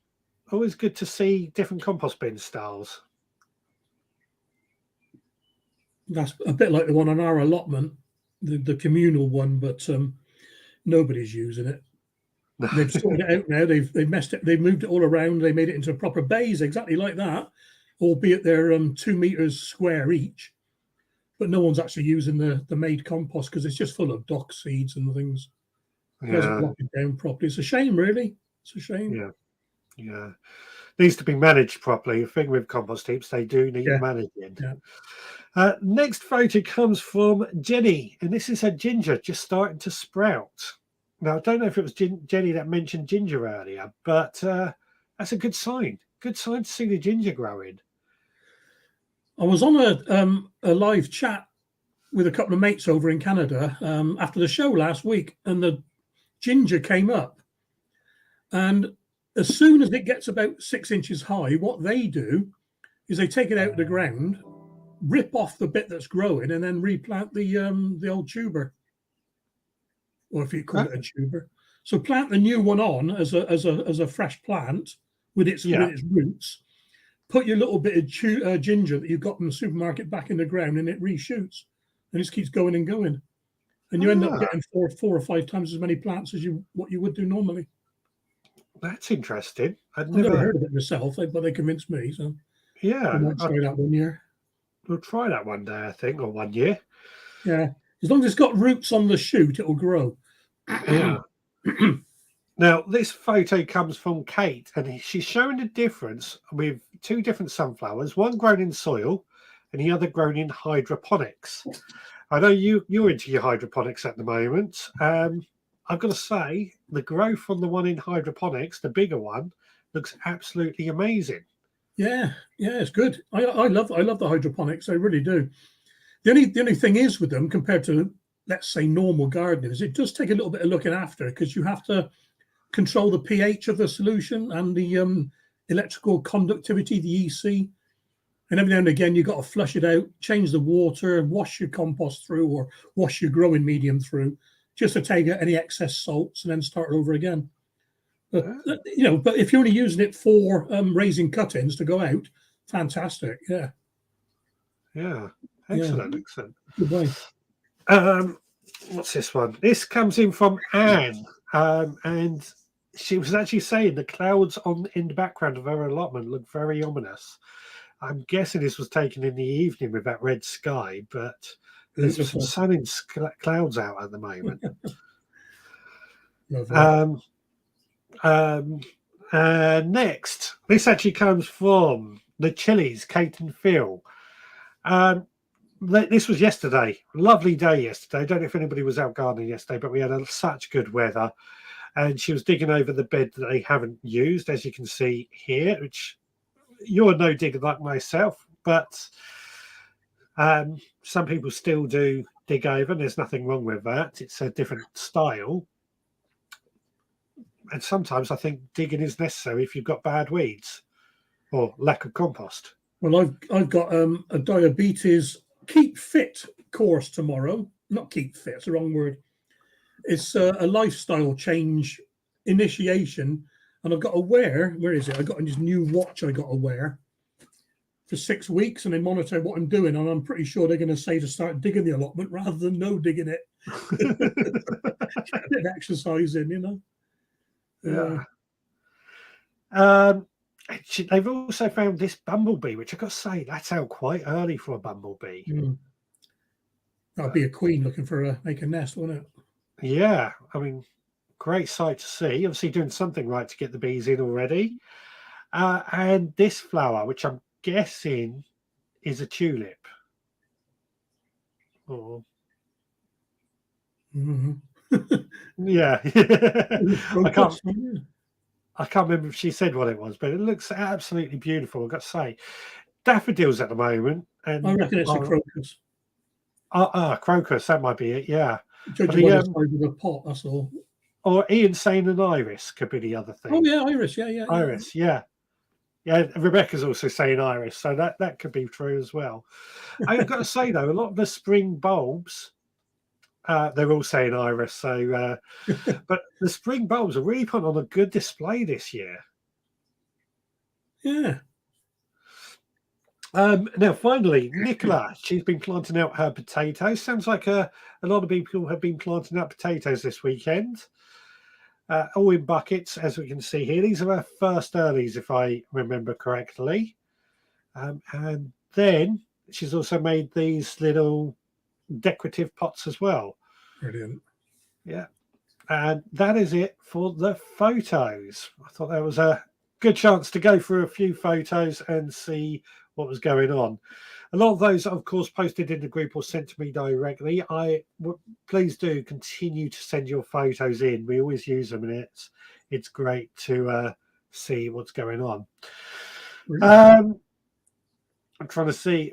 good to see different compost bin styles. That's a bit like the one on our allotment, the communal one, but nobody's using it. No. They've sorted it out now. They've messed it. They've moved it all around. They made it into proper bays, exactly like that, albeit they're 2 meters square each. But no one's actually using the made compost because it's just full of dock seeds and things. It doesn't lock it down properly. It's a shame, really. It's a shame. Yeah. Needs to be managed properly. The thing with compost heaps, they do need managing. Yeah. Next photo comes from Jenny, and this is her ginger just starting to sprout. Now, I don't know if it was Jenny that mentioned ginger earlier, but that's a good sign. Good sign to see the ginger growing. I was on a live chat with a couple of mates over in Canada after the show last week, and the ginger came up. And as soon as it gets about 6 inches high, what they do is they take it out of the ground, rip off the bit that's growing, and then replant the old tuber, or if you call it a tuber. So plant the new one on as a fresh plant with its roots. Put your little bit of ginger that you've got in the supermarket back in the ground, and it reshoots, and it just keeps going and going. and you end up getting four or five times as many plants as what you would do normally. That's interesting. I've never heard of it myself, but they convinced me. So yeah, I might try that one year. We'll try that one day, I think, or 1 year. Yeah, as long as it's got roots on the shoot, it will grow. Yeah. Now, this photo comes from Kate, and she's showing the difference with two different sunflowers, one grown in soil and the other grown in hydroponics. I know you're into your hydroponics at the moment. I've got to say, the growth on the one in hydroponics, the bigger one, looks absolutely amazing. Yeah, it's good. I love the hydroponics. I really do. The only thing is with them compared to, let's say, normal gardening, is it does take a little bit of looking after, because you have to control the pH of the solution and the electrical conductivity, the EC. And every now and again, you've got to flush it out, change the water, wash your compost through, or wash your growing medium through, just to take out any excess salts and then start over again. But, but if you're only using it for raising cuttings to go out, fantastic. Yeah. Yeah. Excellent. Yeah. Excellent. Good way. What's this one? This comes in from Anne. And she was actually saying the clouds in the background of her allotment look very ominous. I'm guessing this was taken in the evening with that red sky, but there's some sun and clouds out at the moment. Next, this actually comes from the Chili's, Kate and Phil. This was yesterday. Lovely day yesterday. I don't know if anybody was out gardening yesterday, but we had such good weather. And she was digging over the bed that they haven't used, as you can see here, which you're no digger like myself, but some people still do dig over, and there's nothing wrong with that. It's a different style. And sometimes I think digging is necessary if you've got bad weeds or lack of compost. Well, I've got a diabetes keep fit course tomorrow. Not keep fit, it's the wrong word. It's a lifestyle change initiation, and I've got to wear, where is it? I got this new watch I got to wear for 6 weeks, and they monitor what I'm doing, and I'm pretty sure they're going to say to start digging the allotment rather than no digging it. Get a bit of exercise in, you know. Yeah. They've also found this bumblebee, which I've got to say, that's out quite early for a bumblebee. That'd be a queen looking for make a nest, wouldn't it? Yeah, I mean, great sight to see. Obviously doing something right to get the bees in already. And this flower, which I'm guessing is a tulip. Oh. Yeah. I can't remember if she said what it was, but it looks absolutely beautiful, I've got to say. Daffodils at the moment. And I reckon it's a crocus. Crocus, that might be it, yeah. Judging by the size of the pot, that's all. Or Ian saying an iris could be the other thing. Oh, yeah, iris, yeah. Iris, yeah. Yeah, Rebecca's also saying iris, so that could be true as well. I've got to say, though, a lot of the spring bulbs, they're all saying iris, so but the spring bulbs are really put on a good display this year. Yeah. Now, finally, Nicola, she's been planting out her potatoes. Sounds like a lot of people have been planting out potatoes this weekend. All in buckets, as we can see here. These are her first earlies, if I remember correctly. And then she's also made these little decorative pots as well. Brilliant. Yeah. And that is it for the photos. I thought that was a good chance to go through a few photos and see what was going on. A lot of those, of course, posted in the group or sent to me directly. Please do continue to send your photos in. We always use them, and it's great to see what's going on. I'm trying to see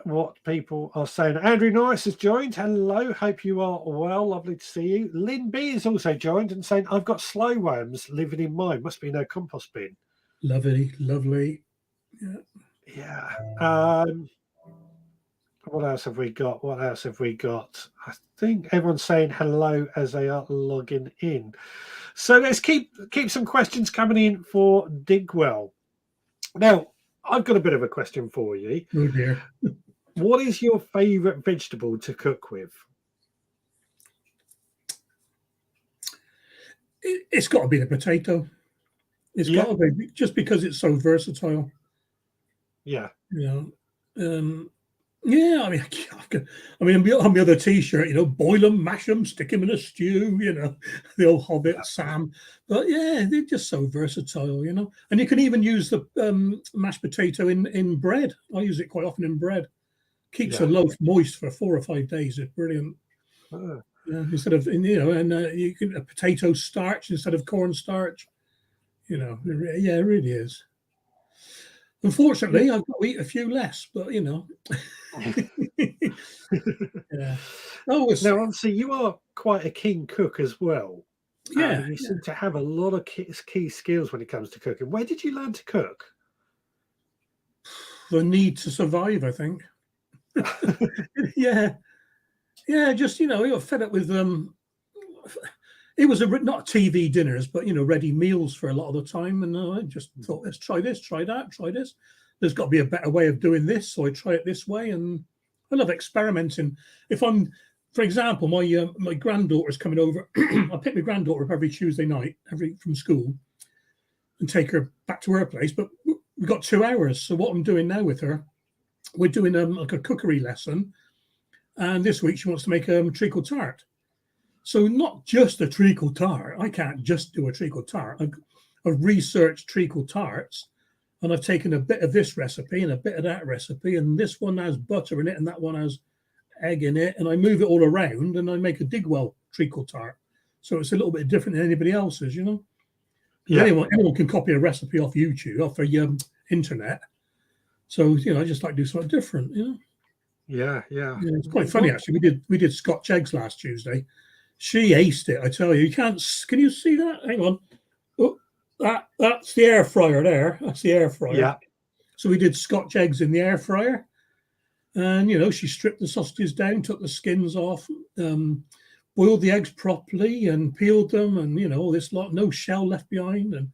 what people are saying. Andrew Norris has joined. Hello, hope you are well. Lovely to see you. Lynn B has also joined and saying, I've got slow worms living in mine. Must be no compost bin. Lovely. Yeah. What else have we got? I think everyone's saying hello as they are logging in. So let's keep some questions coming in for Digwell. Now, I've got a bit of a question for you. Oh dear. What is your favourite vegetable to cook with? It's got to be the potato. It's Yeah. got to be, just because it's so versatile. Yeah. You know, yeah. I mean, on the other T-shirt, boil them, mash them, stick them in a stew. The old Hobbit Sam. But yeah, they're just so versatile. And you can even use the mashed potato in bread. I use it quite often in bread. Keeps a loaf moist for 4 or 5 days. It's brilliant. Instead of you can a potato starch instead of corn starch. Yeah, it really is. Unfortunately, I've got to eat a few less, but yeah. Oh, now, obviously, you are quite a keen cook as well. Yeah, You seem to have a lot of key skills when it comes to cooking. Where did you learn to cook? The need to survive, I think. Yeah. Just I got fed up with it was not TV dinners, but ready meals for a lot of the time, and I just thought, let's try this, try that, try this. There's got to be a better way of doing this, so I try it this way, and I love experimenting. If I'm, for example, my granddaughter's coming over. I pick my granddaughter up every Tuesday night, from school, and take her back to her place. But we've got 2 hours, so what I'm doing now with her, we're doing like a cookery lesson, and this week she wants to make a treacle tart. So not just a treacle tart. I can't just do a treacle tart. I've researched treacle tarts, and I've taken a bit of this recipe and a bit of that recipe, and this one has butter in it, and that one has egg in it, and I move it all around, and I make a digwell treacle tart. So it's a little bit different than anybody else's, Yeah. Anyone can copy a recipe off YouTube, off the internet. So I just like to do something different, Yeah. It's quite funny actually. We did Scotch eggs last Tuesday. She aced it, I tell you. You can't. Can you see that? Hang on. Oh, that's the air fryer there. That's the air fryer. Yeah. So we did Scotch eggs in the air fryer, and she stripped the sausages down, took the skins off, boiled the eggs properly, and peeled them, and all this lot. No shell left behind. And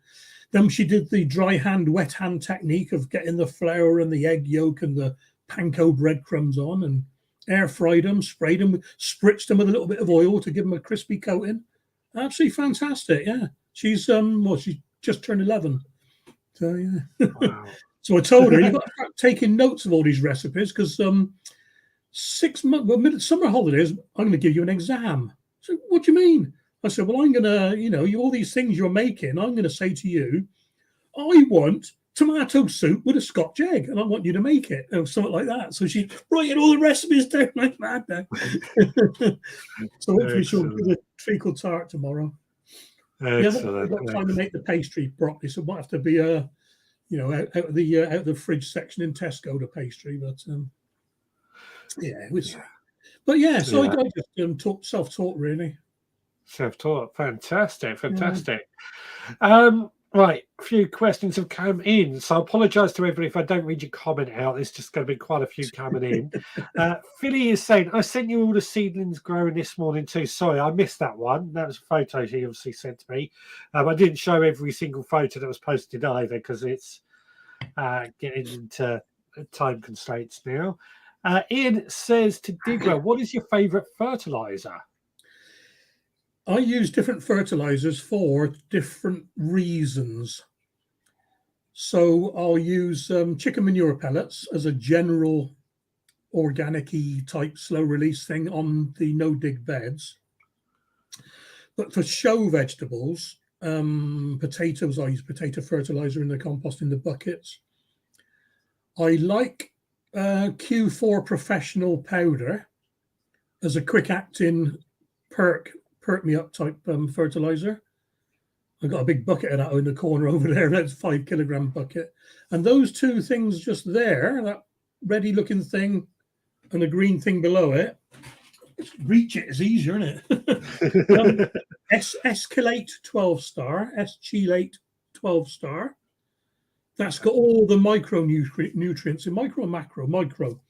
then she did the dry hand, wet hand technique of getting the flour and the egg yolk and the panko breadcrumbs on, and air fried them, sprayed them, spritzed them with a little bit of oil to give them a crispy coating. Absolutely fantastic. Yeah, she's she just turned 11. So yeah. Wow. So I told her, you've got to start taking notes of all these recipes, because 6 months, summer holidays, I'm going to give you an exam. So what do you mean? I said, well, I'm going to, all these things you're making, I'm going to say to you, I want tomato soup with a Scotch egg, and I want you to make it, or something like that. So she's writing all the recipes down like mad now. So hopefully she'll do the treacle tart tomorrow. Excellent. Yeah, I've got time to make the pastry properly, so it might have to be out of the fridge section in Tesco, the pastry. But yeah, it was. But yeah, so I just self-taught really. Self-taught, fantastic. Right, a few questions have come in, so I apologise to everybody if I don't read your comment out. There's just going to be quite a few coming in. Philly is saying, I sent you all the seedlings growing this morning too. Sorry, I missed that one. That was a photo he obviously sent to me. I didn't show every single photo that was posted either, because it's getting into time constraints now. Ian says to Digwell, what is your favourite fertiliser? I use different fertilizers for different reasons. So I'll use chicken manure pellets as a general organic-y type slow release thing on the no-dig beds. But for show vegetables, potatoes, I use potato fertilizer in the compost in the buckets. I like Q4 Professional powder as a quick-acting perk me up type fertilizer. I've got a big bucket of that in the corner over there. That's 5 kilogram bucket. And those two things just there, that ready looking thing and the green thing below it, reach it is easier, isn't it? Escalate 12 star, Eschelate 12 star. That's got all the micronutrients in micro,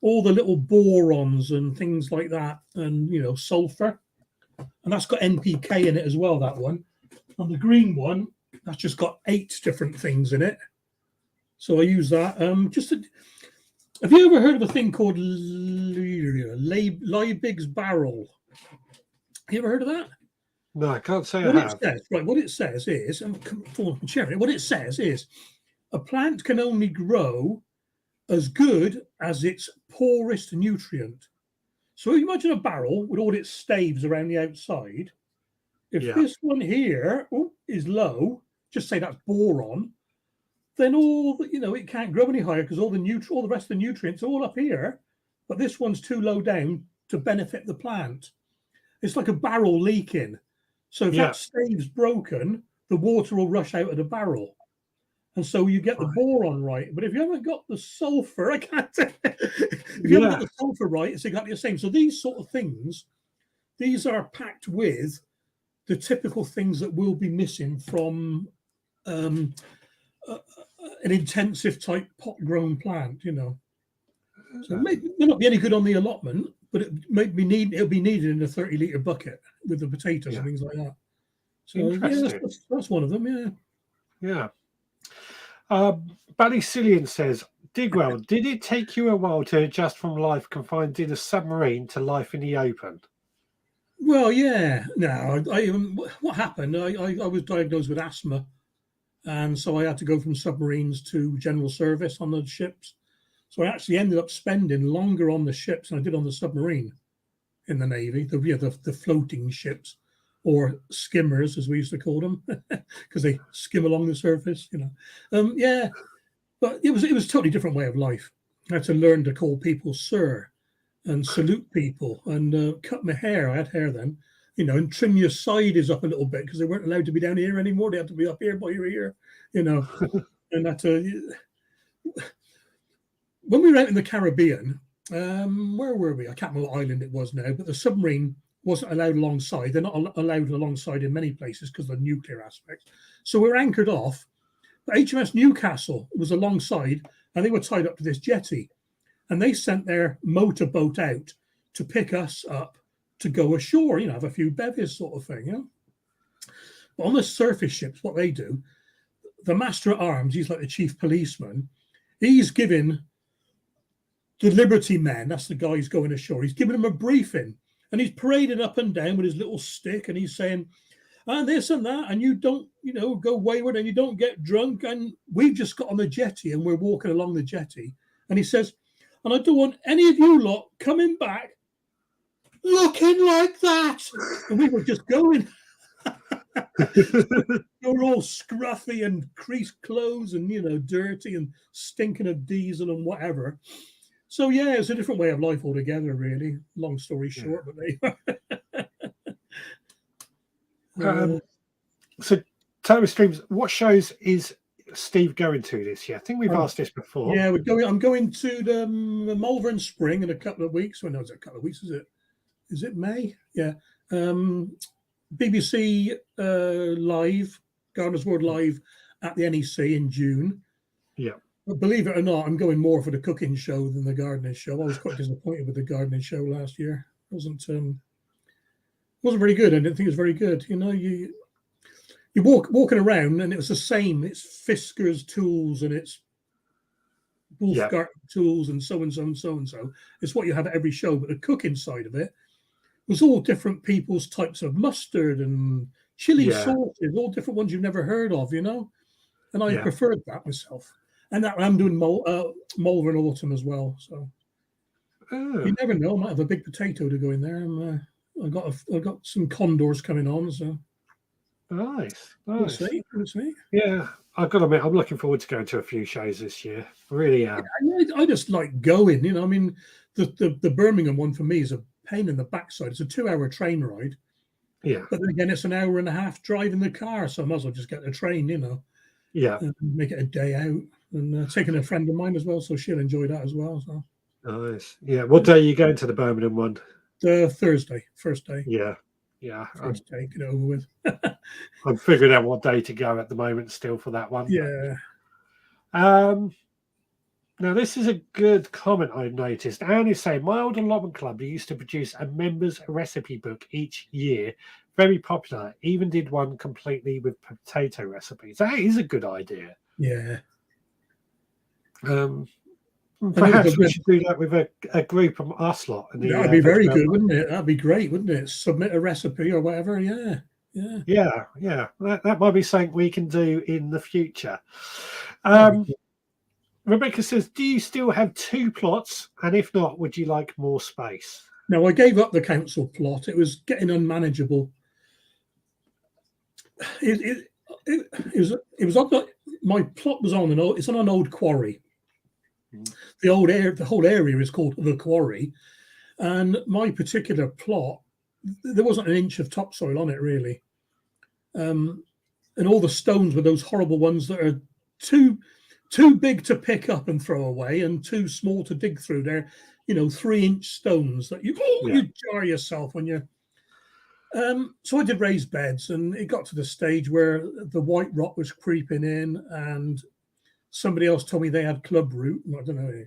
all the little borons and things like that, and sulfur. And that's got NPK in it as well, that one. And the green one, that's just got 8 different things in it. So I use that. Have you ever heard of a thing called Liebig's barrel? You ever heard of that? No, I can't say I What it have. says, right? What it says is, and what it says is, a plant can only grow as good as its poorest nutrient. So you imagine a barrel with all its staves around the outside. If Yeah. this one here is low, just say that's boron, then all the, it can't grow any higher because all the rest of the nutrients are all up here, but this one's too low down to benefit the plant. It's like a barrel leaking. So if Yeah. that stave's broken, the water will rush out of the barrel. And so you get the Right. boron right. But if you haven't got the sulfur, I can't. If you haven't got Yeah. the sulfur right, it's exactly the same. So these sort of things, these are packed with the typical things that will be missing from an intensive type pot grown plant, So it may not be any good on the allotment, but it'll be needed in a 30-litre bucket with the potatoes Yeah. and things like that. So yeah, Interesting. that's one of them. Yeah. Yeah. Buddy Cillian says, Digwell, did it take you a while to adjust from life confined in a submarine to life in the open? Well, yeah. No, what happened? I was diagnosed with asthma, and so I had to go from submarines to general service on the ships. So I actually ended up spending longer on the ships than I did on the submarine in the Navy, the floating ships, or skimmers, as we used to call them, because they skim along the surface, Yeah, but it was a totally different way of life. I had to learn to call people sir and salute people and cut my hair. I had hair then, and trim your sides up a little bit because they weren't allowed to be down here anymore. They had to be up here by your ear, and that when we were out in the Caribbean, where were we? I can't remember what island it was now, but the submarine wasn't allowed alongside. They're not allowed alongside in many places because of the nuclear aspect. So we were anchored off. But HMS Newcastle was alongside, and they were tied up to this jetty. And they sent their motorboat out to pick us up to go ashore, have a few bevies sort of thing, But on the surface ships, what they do, the master at arms, he's like the chief policeman, he's giving the Liberty men, that's the guys going ashore, he's giving them a briefing, and he's parading up and down with his little stick, and he's saying, and this and that, and you don't, go wayward, and you don't get drunk, and we've just got on the jetty, and we're walking along the jetty, and he says, and I don't want any of you lot coming back looking like that. And we were just going. We were all scruffy and creased clothes and, dirty and stinking of diesel and whatever. So, yeah, it's a different way of life altogether, really. Long story short, but they So, Thomas Streams, what shows is Steve going to this year? I think we've asked this before. Yeah, I'm going to the Malvern Spring in a couple of weeks. Well, no, it's a couple of weeks, is it? Is it May? Yeah. BBC Live, Gardener's World Live at the NEC in June. Yeah. But believe it or not, I'm going more for the cooking show than the gardening show. I was quite disappointed with the gardening show last year. It wasn't very good. I didn't think it was very good. You walking around and it was the same. It's Fisker's tools and it's Wolfgart tools and so and so and so and so. It's what you have at every show, but the cooking side of it was all different people's types of mustard and chili sauces, all different ones you've never heard of, And I preferred that myself. And that I'm doing Malvern Autumn as well. So you never know. I might have a big potato to go in there. And I've got some condors coming on. So nice. We'll see. Yeah, I've got to admit, I'm looking forward to going to a few shows this year. Really am. I just like going. I mean, the Birmingham one for me is a pain in the backside. It's a 2-hour train ride. Yeah. But then again, it's an hour and a half driving the car, so I might as well just get the train, Yeah. And make it a day out. And taking a friend of mine as well, so she'll enjoy that as well. So nice. Yeah. What day are you going to the Birmingham one? The Thursday, first day. Yeah. First day, get it over with. I'm figuring out what day to go at the moment still for that one. Yeah. Now, this is a good comment I've noticed. Anne is saying, my old allotment club used to produce a members recipe book each year. Very popular. Even did one completely with potato recipes. That is a good idea. Yeah. Perhaps we should do that with a group of us lot. That'd be very good, wouldn't it? That'd be great, wouldn't it? Submit a recipe or whatever. Yeah. Yeah. Yeah. That might be something we can do in the future. That'd be good. Rebecca says, do you still have 2 plots? And if not, would you like more space? Now, I gave up the council plot. It was getting unmanageable. It was on my plot was on it's on an old quarry. The whole area is called the quarry, and my particular plot, there wasn't an inch of topsoil on it really, and all the stones were those horrible ones that are too big to pick up and throw away, and too small to dig through. They're 3-inch stones that you jar yourself when you're. So I did raised beds, and it got to the stage where the white rot was creeping in, and somebody else told me they had club root. I don't know.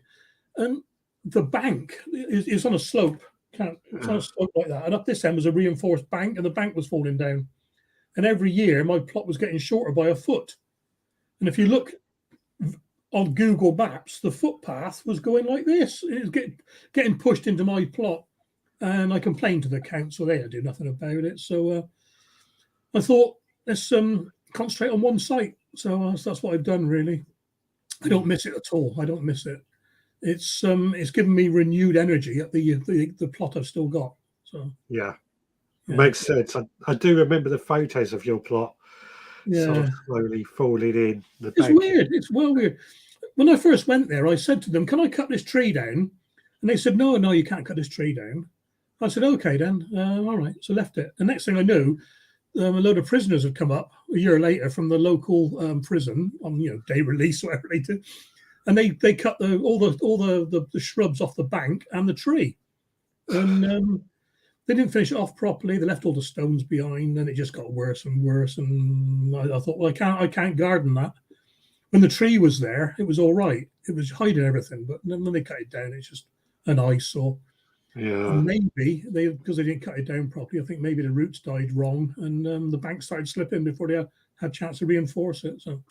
And the bank is on a slope. It's on a slope like that. And up this end was a reinforced bank, and the bank was falling down. And every year, my plot was getting shorter by a foot. And if you look on Google Maps, the footpath was going like this. It was getting pushed into my plot. And I complained to the council. They do nothing about it. So I thought, let's concentrate on one site. So that's what I've done, really. I don't miss it at all. I don't miss it. It's given me renewed energy at the plot I've still got. So yeah. Makes sense. I do remember the photos of your plot sort of slowly falling in. It's weird. It's well weird. When I first went there, I said to them, "Can I cut this tree down?" And they said, "No, you can't cut this tree down." I said, "Okay, then. All right." So left it. The next thing I knew, a load of prisoners had come up a year later from the local prison on day release, whatever they do, and they cut all the shrubs off the bank and the tree, and they didn't finish it off properly. They left all the stones behind, and it just got worse and worse. And I thought, well, I can't garden that. When the tree was there, it was all right. It was hiding everything, but then when they cut it down, it's just an eyesore. Yeah. And maybe because they didn't cut it down properly, I think maybe the roots died wrong, and the bank started slipping before they had a chance to reinforce it. So,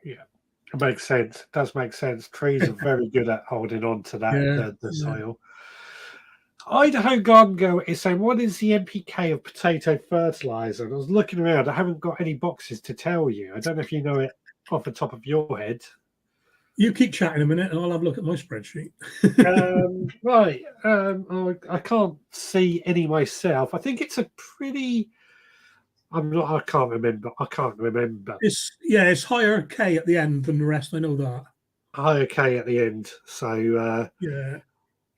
yeah, it makes sense. It does make sense. Trees are very good at holding on to that the soil. Idaho Garden Girl is saying, what is the NPK of potato fertilizer? And I was looking around. I haven't got any boxes to tell you. I don't know if you know it off the top of your head. You keep chatting a minute, and I'll have a look at my spreadsheet. Right. I can't see any myself. I think it's a pretty. I can't remember. It's higher K at the end than the rest. I know that. Higher K at the end. So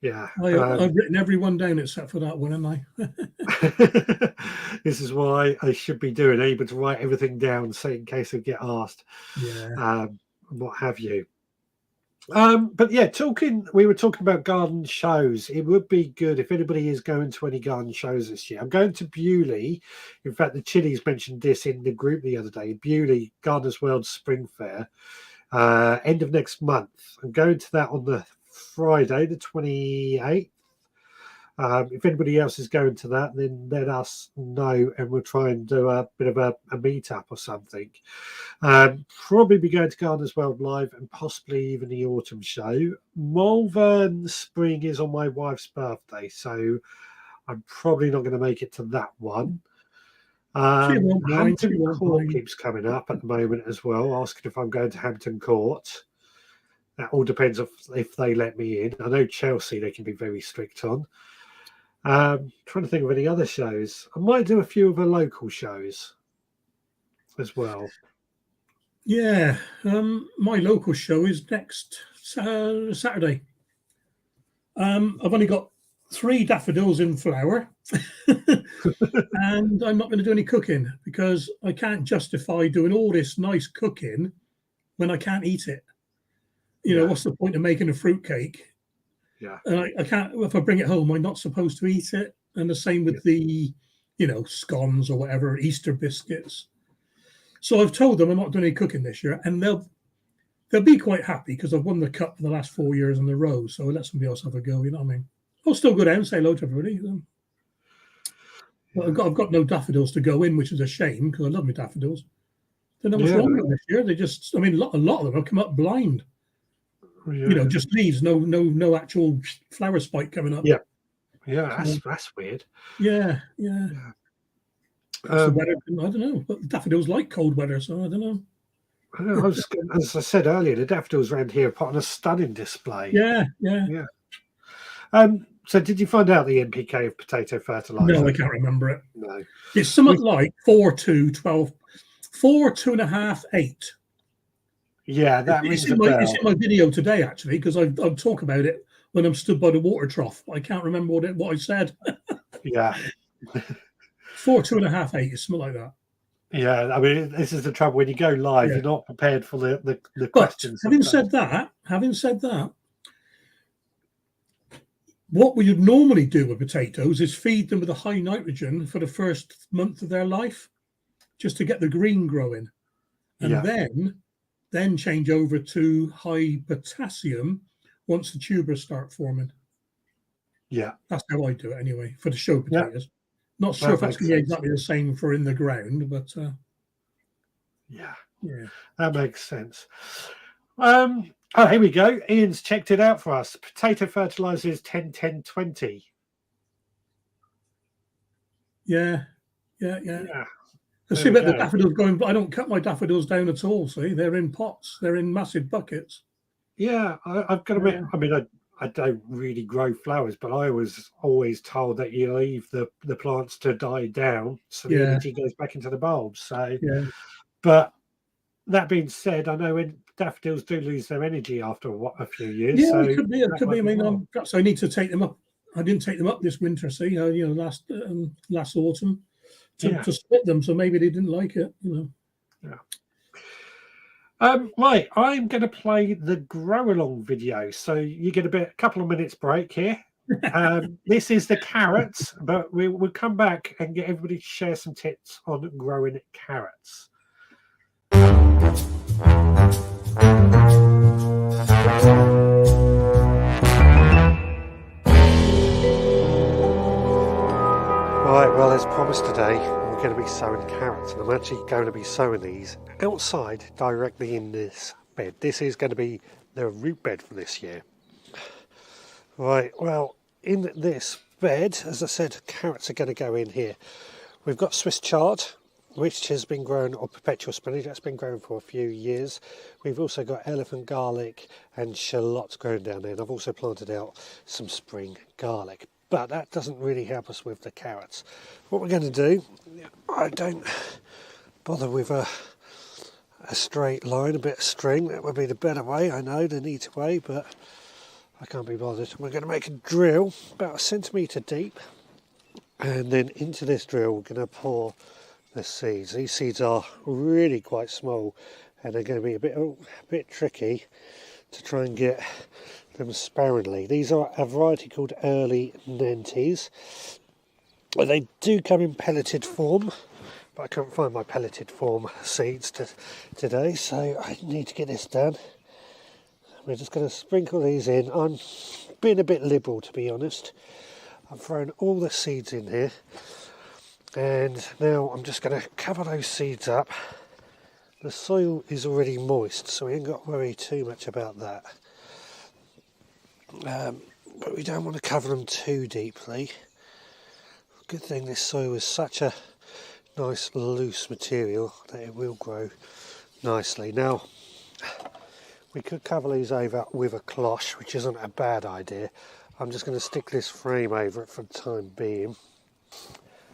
yeah. I've written every one down except for that one, haven't I? This is why I should be able to write everything down, so in case I get asked. What have you? But yeah, we were talking about garden shows. It would be good if anybody is going to any garden shows this year. I'm going to Bewley. In fact, the Chili's mentioned this in the group the other day. Bewley Gardeners World Spring Fair, end of next month. I'm going to that on the Friday, the 28th. If anybody else is going to that, then let us know, and we'll try and do a bit of a meetup or something. Probably be going to Gardeners World Live and possibly even the autumn show. Malvern Spring is on my wife's birthday, so I'm probably not going to make it to that one. Hampton Court keeps coming up at the moment as well, asking if I'm going to Hampton Court. That all depends if they let me in. I know Chelsea they can be very strict on. Trying to think of any other shows. I might do a few of the local shows as well. Yeah, my local show is next Saturday. I've only got 3 daffodils in flower, and I'm not going to do any cooking because I can't justify doing all this nice cooking when I can't eat it. What's the point of making a fruitcake? Yeah. And I can't, if I bring it home, I'm not supposed to eat it. And the same with the, scones or whatever, Easter biscuits. So I've told them I'm not doing any cooking this year, and they'll be quite happy because I've won the cup for the last 4 years in a row. So I'll let somebody else have a go, you know what I mean? I'll still go down and say hello to everybody. But I've got no daffodils to go in, which is a shame because I love my daffodils. Don't know what's wrong with them this year. They just, a lot of them have come up blind. Just leaves, no actual flower spike coming up. Yeah, that's weird. Yeah. What's the weather? I don't know. But daffodils like cold weather, so I don't know. As I said earlier, the daffodils around here put on a stunning display. Yeah, yeah. So did you find out the NPK of potato fertilizer? No, I can't remember it. No. It's somewhat like 4, 2, 12, 4, 2.5, 8. Yeah, that It's rings in a bell. it's in my video today, actually, because I'll talk about it when I'm stood by the water trough. I can't remember what I said. Yeah. 4, 2.5, 8 is something like that. Yeah, I mean, this is the trouble when you go live. Yeah. You're not prepared for the But questions. having said that, what we would normally do with potatoes is feed them with a high nitrogen for the first month of their life, just to get the green growing, and then change over to high potassium once the tubers start forming. Yeah, that's how I do it anyway for the show potatoes. Yeah. Not sure if that's going to be exactly the same for in the ground, but yeah, yeah, that makes sense. Oh, here we go. Ian's checked it out for us. Potato fertilizer is 10, 10, 20. Yeah. I see There about the daffodils going, but I don't cut my daffodils down at all. See, they're in pots. They're in massive buckets. Yeah, I've got to admit, I mean, I don't really grow flowers, but I was always told that you leave the plants to die down so the energy goes back into the bulbs. So, but that being said, I know when daffodils do lose their energy after a few years. Yeah, so it could be. It could be. I mean, perhaps I need to take them up. I didn't take them up this winter. See, last autumn to split them, so maybe they didn't like it. Right, I'm going to play the grow along video, so you get a couple of minutes break here. This is the carrots, but we'll come back and get everybody to share some tips on growing carrots. Right, well, as promised today, we're going to be sowing carrots, and I'm actually going to be sowing these outside directly in this bed. This is going to be the root bed for this year. Right, well, in this bed, as I said, carrots are going to go in here. We've got Swiss chard, which has been grown, or perpetual spinach, that's been grown for a few years. We've also got elephant garlic and shallots grown down there, and I've also planted out some spring garlic. But that doesn't really help us with the carrots. What we're going to do, I don't bother with a straight line, a bit of string. That would be the better way, I know, the neater way, but I can't be bothered. We're going to make a drill about 1 centimetre deep, and then into this drill we're going to pour the seeds. These seeds are really quite small, and they're going to be a bit tricky to try and get them sparingly. These are a variety called early Nantes. They do come in pelleted form, but I couldn't find my pelleted form seeds today, so I need to get this done. We're just going to sprinkle these in. I'm being a bit liberal, to be honest. I've thrown all the seeds in here, and now I'm just going to cover those seeds up. The soil is already moist, so we ain't got to worry too much about that. But we don't want to cover them too deeply. Good thing this soil is such a nice loose material that it will grow nicely. Now, we could cover these over with a cloche, which isn't a bad idea. I'm just going to stick this frame over it for the time being,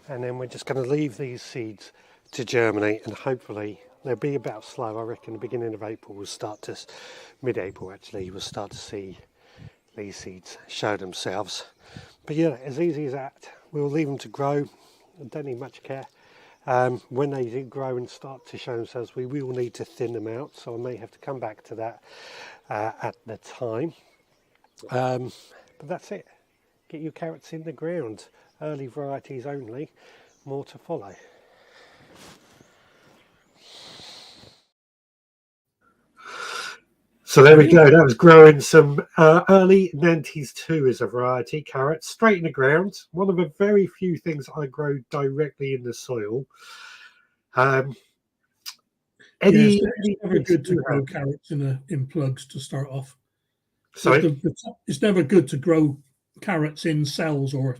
and then we're just going to leave these seeds to germinate, and hopefully they'll be about slow. I reckon the beginning of April we'll start to, mid-April actually, we'll start to see these seeds show themselves. But yeah, as easy as that. We'll leave them to grow. Don't need much care. When they do grow and start to show themselves, we will need to thin them out, so I may have to come back to that at the time. But that's it. Get your carrots in the ground. Early varieties only, more to follow. So there we go. That was growing some early Nantes 2 as a variety carrots straight in the ground. One of the very few things I grow directly in the soil. It's never good to grow carrots in plugs to start off. Sorry? It's never good to grow carrots in cells or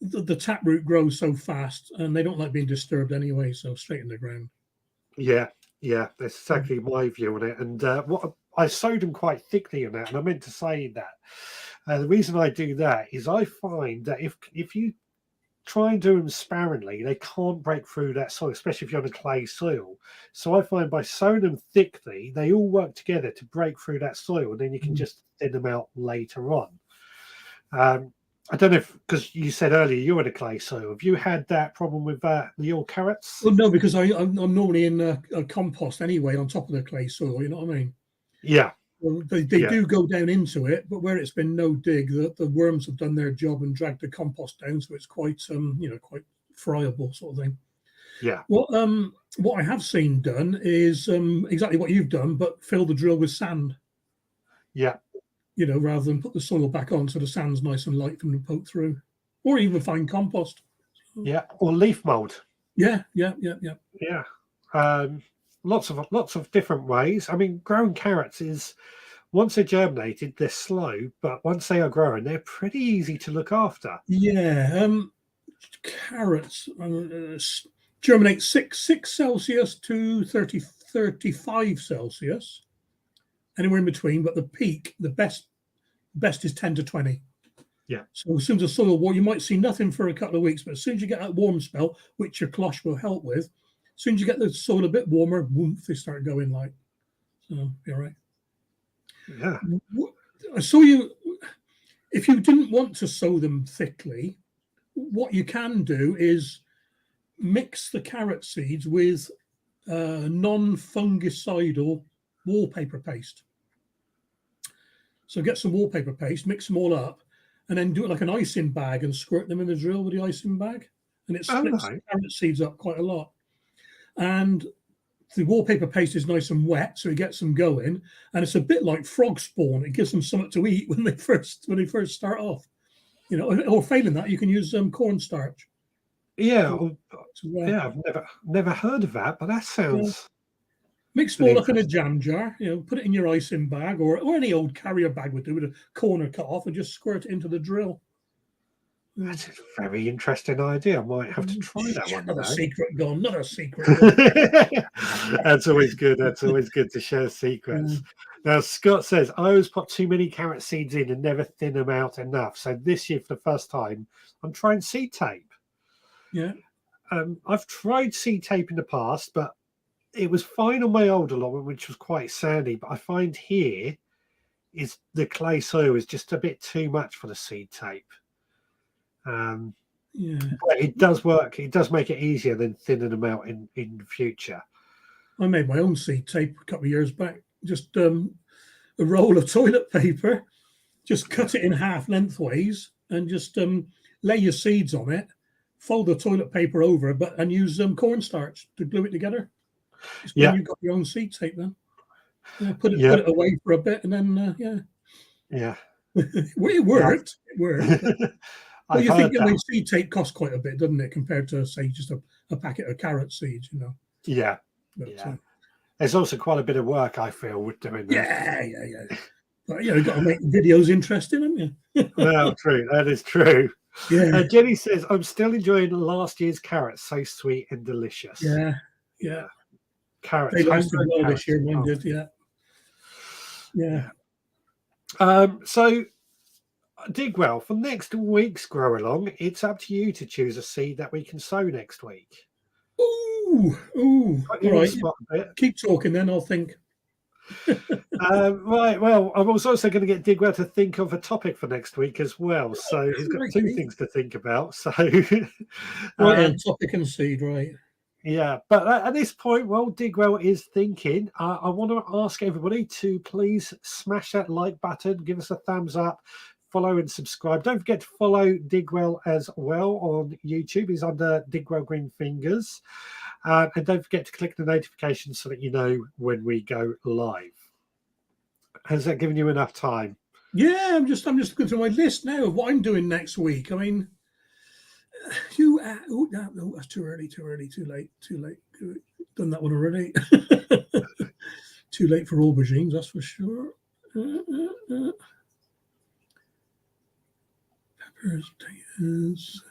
the taproot grows so fast, and they don't like being disturbed anyway. So straight in the ground. Yeah, yeah, that's exactly my view on it. And what I sowed them quite thickly on that, and I meant to say that. The reason I do that is I find that if you try and do them sparingly, they can't break through that soil, especially if you're on a clay soil. So I find by sowing them thickly, they all work together to break through that soil, and then you can just thin them out later on. I don't know if, because you said earlier you're in a clay soil, have you had that problem with your carrots? Well, no, because I'm normally in a compost anyway on top of the clay soil. You know what I mean? Yeah. Well, they do go down into it, but where it's been no dig, the worms have done their job and dragged the compost down, so it's quite quite friable sort of thing. Yeah. What I have seen done is exactly what you've done, but fill the drill with sand. Yeah. Rather than put the soil back on, so the sand's nice and light for them to poke through, or even find compost. Yeah. Or leaf mold. Yeah. Lots of different ways. I mean, growing carrots is, once they're germinated, they're slow, but once they are growing, they're pretty easy to look after. Yeah. Carrots germinate 6 Celsius to 35 Celsius, anywhere in between. But the best is 10 to 20. Yeah. So as soon as the soil warm, you might see nothing for a couple of weeks, but as soon as you get that warm spell, which your cloche will help with, as soon as you get the soil a bit warmer, boom, they start going like. So you're right. Yeah. I saw you. If you didn't want to sow them thickly, what you can do is mix the carrot seeds with non-fungicidal wallpaper paste. So get some wallpaper paste, mix them all up, and then do it like an icing bag and squirt them in the drill with the icing bag. And it splits the carrot seeds up quite a lot. And the wallpaper paste is nice and wet, so it gets them going. And it's a bit like frog spawn. It gives them something to eat when they first start off. Or failing that, you can use cornstarch. Yeah. I've never heard of that, but that sounds. Mix them all up in a jam jar, put it in your icing bag or any old carrier bag would do, with a corner cut off, and just squirt it into the drill. That's a very interesting idea. I might have to try that one. Another secret gone. That's always good. That's always good to share secrets. Now, Scott says, I always put too many carrot seeds in and never thin them out enough. So this year, for the first time, I'm trying seed tape. Yeah. I've tried seed tape in the past, but it was fine on my older allotment, which was quite sandy. But I find here is the clay soil is just a bit too much for the seed tape. But it does work. It does make it easier than thinning them out in the future. I made my own seed tape a couple of years back. Just a roll of toilet paper, just cut it in half lengthways, and just lay your seeds on it. Fold the toilet paper over, and use cornstarch to glue it together. Then you've got your own seed tape. Then put it away for a bit, and then it worked. It worked. Well, you think seed tape costs quite a bit, doesn't it, compared to, say, just a packet of carrot seeds, Yeah. But, there's also quite a bit of work, I feel, with doing that. Yeah. But, you've got to make videos interesting, haven't you? Well, true. That is true. Yeah. Jenny says, I'm still enjoying last year's carrots. So sweet and delicious. Yeah. Carrots. They lasted well this year, mine did, Yeah. So, Digwell, for next week's grow along, it's up to you to choose a seed that we can sow next week. Ooh. All right. Keep talking, then I'll think. Right. Well, I was also going to get Digwell to think of a topic for next week as well. So he's got two things to think about. So, topic and seed, right? Yeah, but at this point, while Digwell is thinking, I want to ask everybody to please smash that like button, give us a thumbs up, follow and subscribe. Don't forget to follow Digwell as well on YouTube. He's under Digwell Greenfingers. And don't forget to click the notifications so that you know when we go live. Has that given you enough time? Yeah, I'm just looking through my list now of what I'm doing next week. I mean, no, that's too early, too late. Done that one already. Too late for aubergines, that's for sure. Peppers, potatoes,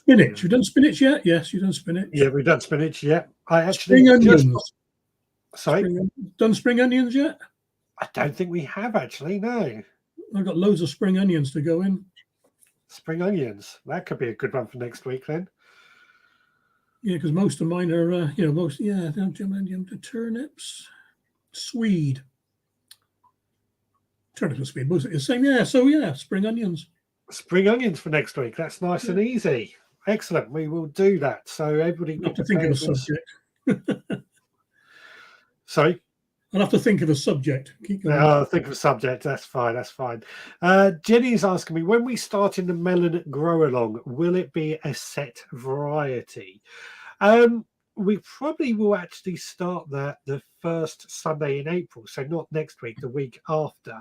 Spinach. You've done spinach yet? Yes, you've done spinach. Yeah, we've done spinach. Yeah, I actually Spring just. onions. Sorry, Done spring onions yet? I don't think we have actually. No, I've got loads of spring onions to go in. spring onions. That could be a good one for next week then. Yeah, because most of mine are, the turnips, swede. Turnip and swede, mostly the same. Yeah, so yeah, spring onions. Spring onions for next week. That's nice and easy. Excellent. We will do that. So everybody I'll have to think of a subject. Sorry? I'll have to think of a subject. Keep going. Think of a subject. That's fine. That's fine. Jenny is asking me, when we start in the melon grow along, will it be a set variety? We probably will actually start that the first Sunday in April. So not next week, the week after.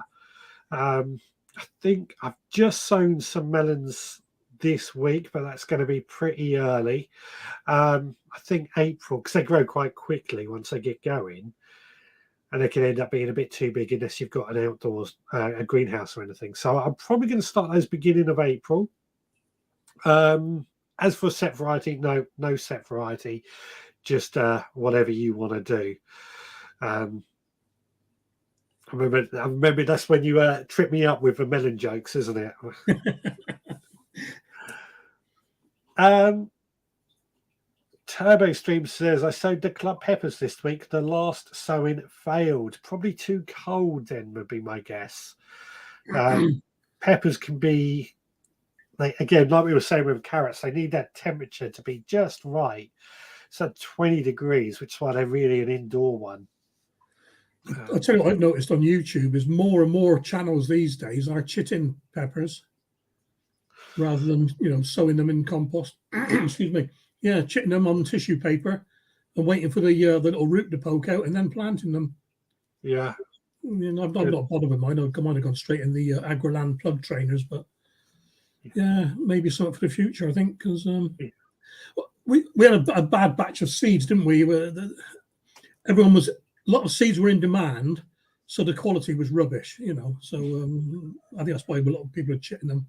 I think I've just sown some melons this week, but that's going to be pretty early. I think April, because they grow quite quickly once they get going, and they can end up being a bit too big unless you've got an outdoors a greenhouse or anything. So I'm probably going to start those beginning of April. As for set variety, no set variety, just whatever you want to do. I remember that's when you trip me up with the melon jokes, isn't it? Turbo Stream says, I sowed the club peppers this week. The last sowing failed. Probably too cold then would be my guess. Peppers can be, again, like we were saying with carrots, they need that temperature to be just right. So 20 degrees, which is why they're really an indoor one. I'll tell you what I've noticed on YouTube is more and more channels these days are chitting peppers rather than, sowing them in compost. Excuse me. Yeah, chitting them on tissue paper and waiting for the little root to poke out and then planting them. Yeah. I'm not bothered with mine. I might have gone straight in the Agriland plug trainers, but yeah, maybe something for the future, I think, because we had a bad batch of seeds, didn't we? A lot of seeds were in demand, so the quality was rubbish, So I think that's why a lot of people are chitting them.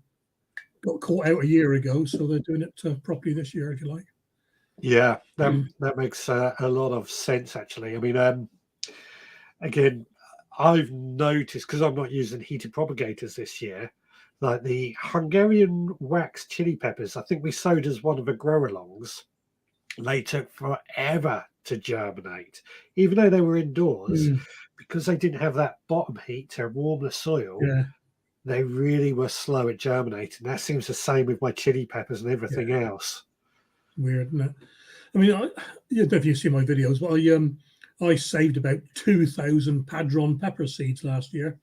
Got caught out a year ago, so they're doing it properly this year, if you like. Yeah, that makes a lot of sense, actually. I mean, again, I've noticed, because I'm not using heated propagators this year, like the Hungarian wax chili peppers, I think we sowed as one of the grow-alongs. They took forever to germinate, even though they were indoors, because they didn't have that bottom heat to warm the soil. Yeah. They really were slow at germinating. That seems the same with my chili peppers and everything else. Weird, isn't it? I mean, I don't know if you see my videos, but I saved about 2,000 Padron pepper seeds last year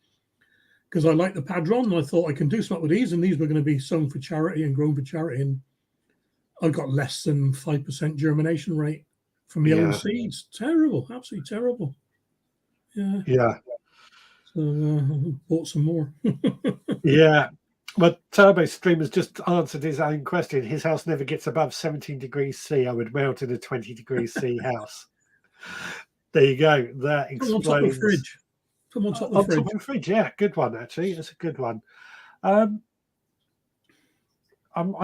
because I like the Padron and I thought I can do something with these, and these were going to be sown for charity and grown for charity, and I got less than 5% germination rate from my own seeds. Terrible, absolutely terrible. Yeah. So bought some more. Yeah. But Turbo Stream has just answered his own question. His house never gets above 17 degrees C. I would mount in a 20 degrees C house. There you go. That explains. Put on top of the fridge. Put on top of the fridge. Yeah, good one, actually. That's a good one. I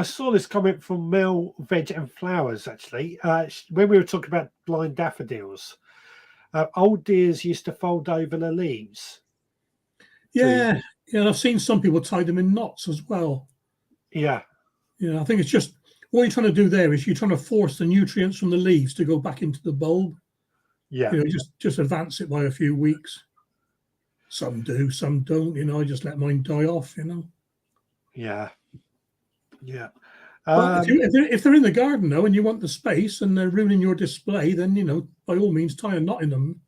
saw this comment from Mel Veg and Flowers, actually, when we were talking about blind daffodils. Old deers used to fold over the leaves. Yeah, I've seen some people tie them in knots as well. Yeah. I think it's just, what you're trying to do there is you're trying to force the nutrients from the leaves to go back into the bulb. Yeah. Just advance it by a few weeks. Some do, some don't. I just let mine die off, Yeah. Yeah. If they're in the garden, though, and you want the space and they're ruining your display, then, by all means, tie a knot in them.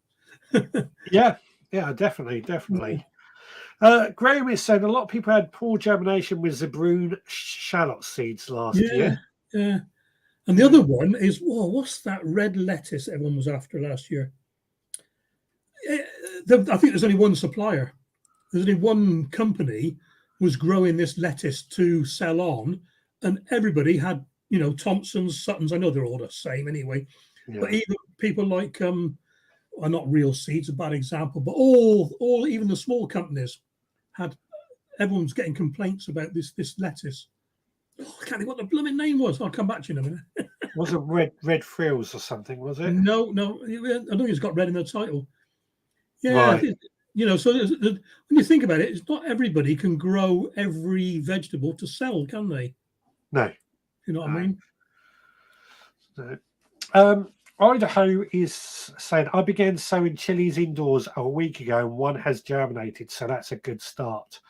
Yeah, definitely. Graham is saying a lot of people had poor germination with Zebrune shallot seeds last year. Yeah. And the other one is, what's that red lettuce everyone was after last year? I think there's only one supplier. There's only one company was growing this lettuce to sell on, and everybody had, Thompson's, Sutton's. I know they're all the same anyway. Yeah. But even people like, are not Real Seeds, a bad example, but all even the small companies everyone's getting complaints about this lettuce. Oh, I can't think what the blooming name was. I'll come back to you in a minute. Was it Red Frills or something? Was it? No, I don't think it's got red in the title. Yeah, Right. so when you think about it, it's not everybody can grow every vegetable to sell, can they? No. You know what I mean? No. Idaho is saying, I began sowing chilies indoors a week ago and one has germinated, so that's a good start.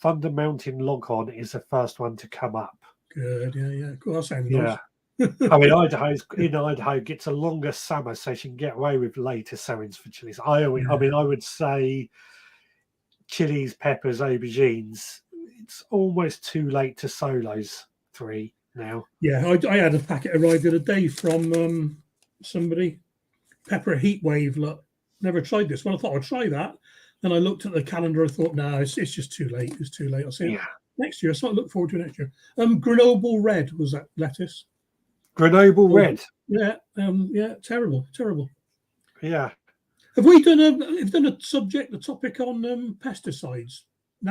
Thunder Mountain Longhorn is the first one to come up. Good, yeah. Cool, that sounds Yeah. nice. I mean, Idaho gets a longer summer, so she can get away with later sowings for chilies. I would say chilies, peppers, aubergines. It's almost too late to sow those three now. Yeah, I had a packet arrived the other day from somebody. Pepper heat wave. Look, never tried this one. I thought I'd try that. Then I looked at the calendar. I thought, no, it's just too late. It's too late. I'll see it next year. So I look forward to next year. Grenoble red was that lettuce. Grenoble red. Yeah, terrible. Yeah. Have we done a topic on pesticides,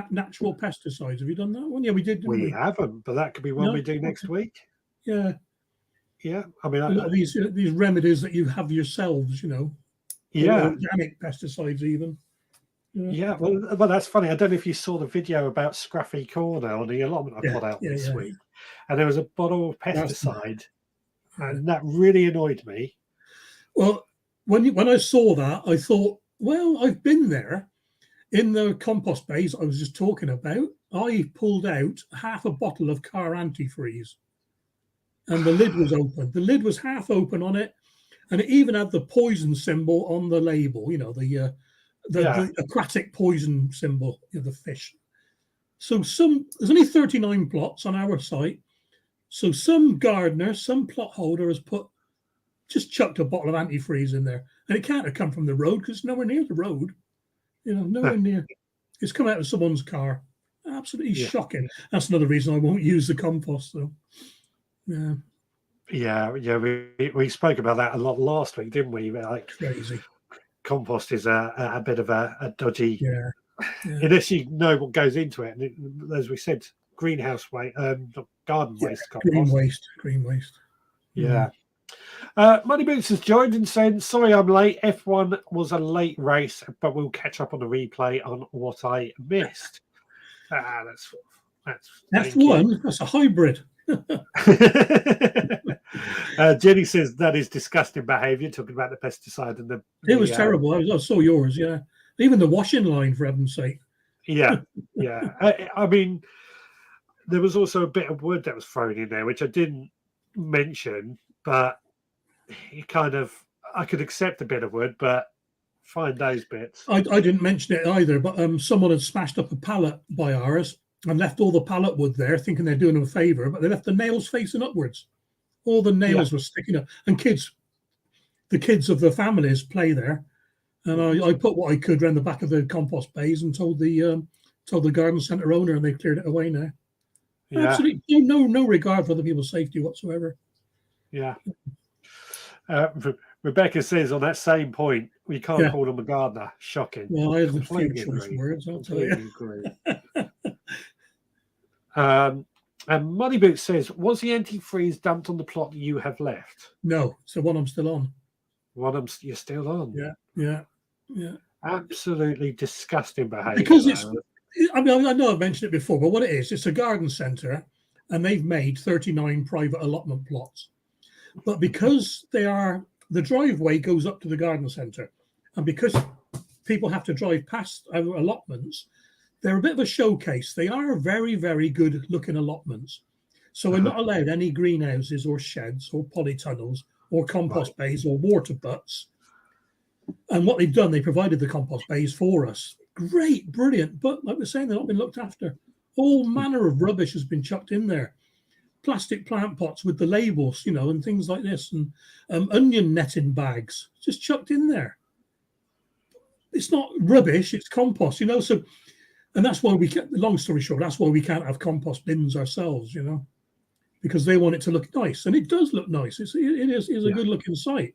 natural pesticides? Have you done that one? Yeah, we did. Didn't we? Haven't, but that could be one we do next week. Yeah. Yeah, I mean, a lot of these remedies that you have yourselves, organic pesticides even. Yeah, well, that's funny. I don't know if you saw the video about Scruffy Corner on the allotment I put out this week, and there was a bottle of pesticide, and that really annoyed me. Well, when I saw that, I thought, well, I've been there in the compost bays I was just talking about. I pulled out half a bottle of car antifreeze. And the lid was open. The lid was half open on it, and it even had the poison symbol on the label. The aquatic poison symbol, the fish. So there's only 39 plots on our site. So some gardener, some plot holder has just chucked a bottle of antifreeze in there, and it can't have come from the road because it's nowhere near the road. Nowhere near. It's come out of someone's car. Absolutely shocking. That's another reason I won't use the compost, though. Yeah. We spoke about that a lot last week, didn't we? Like, crazy. Compost is a bit of a dodgy, unless you know what goes into it. And as we said, greenhouse waste, garden waste, compost. Green waste. Yeah. Money Boots has joined and said, "Sorry, I'm late. F1 was a late race, but we'll catch up on the replay on what I missed." That's F1. That's a hybrid. Jenny says that is disgusting behaviour, talking about the pesticide and it was terrible. I saw yours, even the washing line, for heaven's sake. Yeah. I mean, there was also a bit of wood that was thrown in there, which I didn't mention, but I could accept a bit of wood, but find those bits. I didn't mention it either, but someone had smashed up a pallet by ours and left all the pallet wood there, thinking they're doing them a favour, but they left the nails facing upwards. All the nails were sticking up, and the kids of the families play there. And I put what I could around the back of the compost bays and told the garden centre owner, and they cleared it away now. Yeah. Absolutely no regard for other people's safety whatsoever. Yeah. Rebecca says on that same point, we can't call them a gardener. Shocking. Well, I have a few choice words, I'll tell you. Agree. And Money Boot says, was the antifreeze dumped on the plot you have left? No, it's the one I'm still on. You're still on? Yeah. Absolutely disgusting behaviour. Because I know I've mentioned it before, but what it is, it's a garden centre, and they've made 39 private allotment plots. But because the driveway goes up to the garden centre, and because people have to drive past our allotments, they're a bit of a showcase. They are very, very good looking allotments. So we're not allowed any greenhouses or sheds or polytunnels or compost bays or water butts. And what they've done, they provided the compost bays for us. Great, brilliant. But like we're saying, they're not been looked after. All manner of rubbish has been chucked in there. Plastic plant pots with the labels, and things like this, and onion netting bags just chucked in there. It's not rubbish, it's compost, So, and that's why long story short, that's why we can't have compost bins ourselves, because they want it to look nice, and it does look nice. It is a good looking site,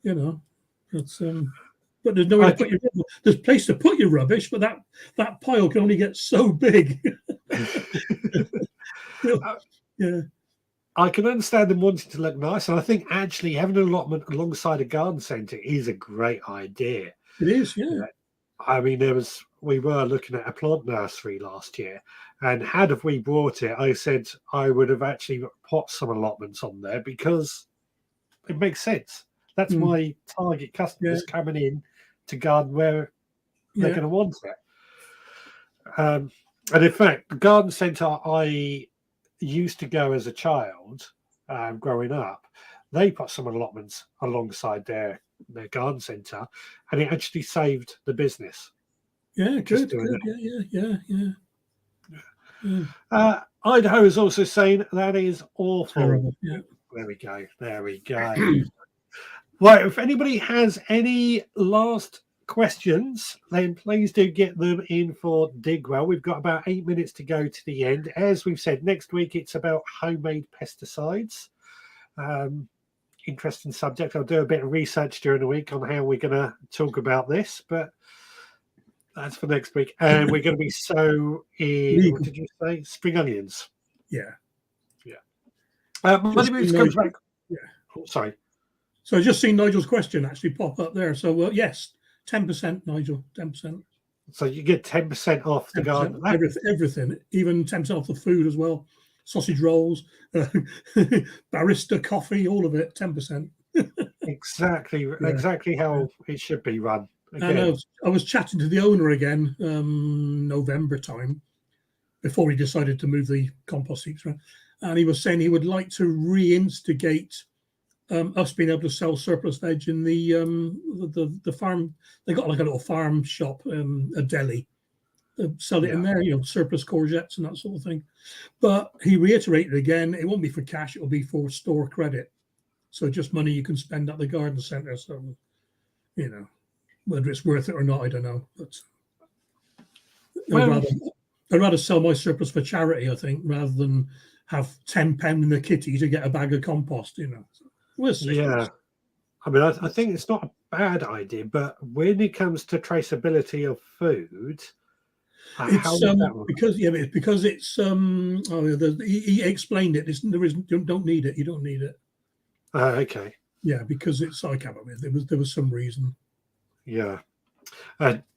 It's but there's nowhere to put your rubbish. There's a place to put your rubbish, but that pile can only get so big. Yeah, I can understand them wanting to look nice, and I think actually having an allotment alongside a garden centre is a great idea. it is. You Yeah, know, I mean, we were looking at a plant nursery last year, and have we bought it, I said I would have actually put some allotments on there because it makes sense. That's mm, my target yeah, customers coming in to garden where they're yeah, going to want it. And in fact, the garden centre I used to go as a child, growing up, they put some allotments alongside their garden centre, and it actually saved the business yeah. just Good, doing good. it. Yeah, yeah, yeah, yeah, yeah. Idaho is also saying that is awful. Terrible. Yeah. There we go. There we go. Right. If anybody has any last questions, then please do get them in for Digwell. We've got about 8 minutes to go to the end. As we've said, next week it's about homemade pesticides. Interesting subject. I'll do a bit of research during the week on how we're going to talk about this, but that's for next week. And we're going to be what Legal. did you say? Spring onions. Yeah. Yeah. Money Just Moves seen comes Nigel. back. Yeah. Oh, sorry. So I just seen Nigel's question actually pop up there. So yes, 10%, Nigel, 10%. So you get 10% off the 10%, garden. everything, even 10% off the food as well. Sausage rolls, barista coffee, all of it, 10%. Exactly, Yeah. exactly how it should be run. And I was chatting to the owner again, November time, before he decided to move the compost heaps around. And he was saying he would like to reinstigate us being able to sell surplus veg in the farm. They got like a little farm shop, a deli, sell it in there, surplus courgettes and that sort of thing. But he reiterated again, it won't be for cash, it'll be for store credit. So just money you can spend at the garden centre. So, whether it's worth it or not, I don't know. But I'd rather sell my surplus for charity, I think, rather than have £10 in the kitty to get a bag of compost, So we'll see. Yeah. I mean, I think it's not a bad idea, but when it comes to traceability of food, how It's would that work? because it's he explained it. Don't need it. You don't need it. Okay. Yeah, because it's I can't remember. There was some reason. Yeah.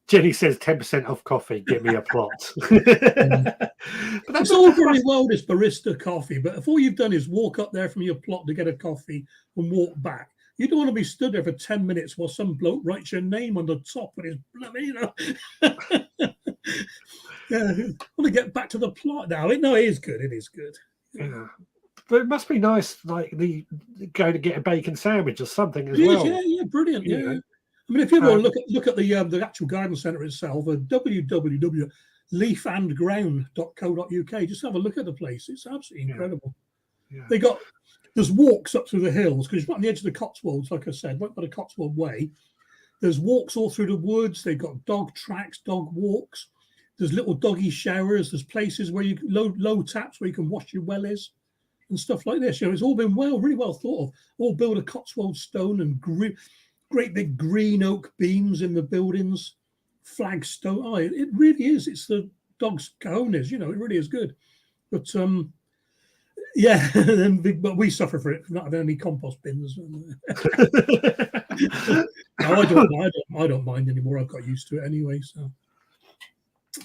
Jenny says 10% off coffee. Get me a plot. But That's all very well, this barista coffee, but if all you've done is walk up there from your plot to get a coffee and walk back, you don't want to be stood there for 10 minutes while some bloke writes your name on the top with his bloody, Yeah, I want to get back to the plot now. No, it is good. It is good. Yeah. But it must be nice, like go to get a bacon sandwich or something as It well. is, yeah, brilliant. Yeah. Yeah. I mean, if you ever look at the actual garden centre itself, www.leafandground.co.uk, just have a look at the place. It's absolutely incredible. Yeah. There's walks up through the hills because you're on the edge of the Cotswolds, like I said, right by the Cotswold Way. There's walks all through the woods. They've got dog tracks, dog walks. There's little doggy showers. There's places where you low taps where you can wash your wellies and stuff like this. It's all been really well thought of. All built of Cotswold stone and great big green oak beams in the buildings, flagstone. Oh, it really is. It's the dog's cojones, it really is good. But yeah, but we suffer for it for not having any compost bins. No, I don't mind anymore. I've got used to it anyway. So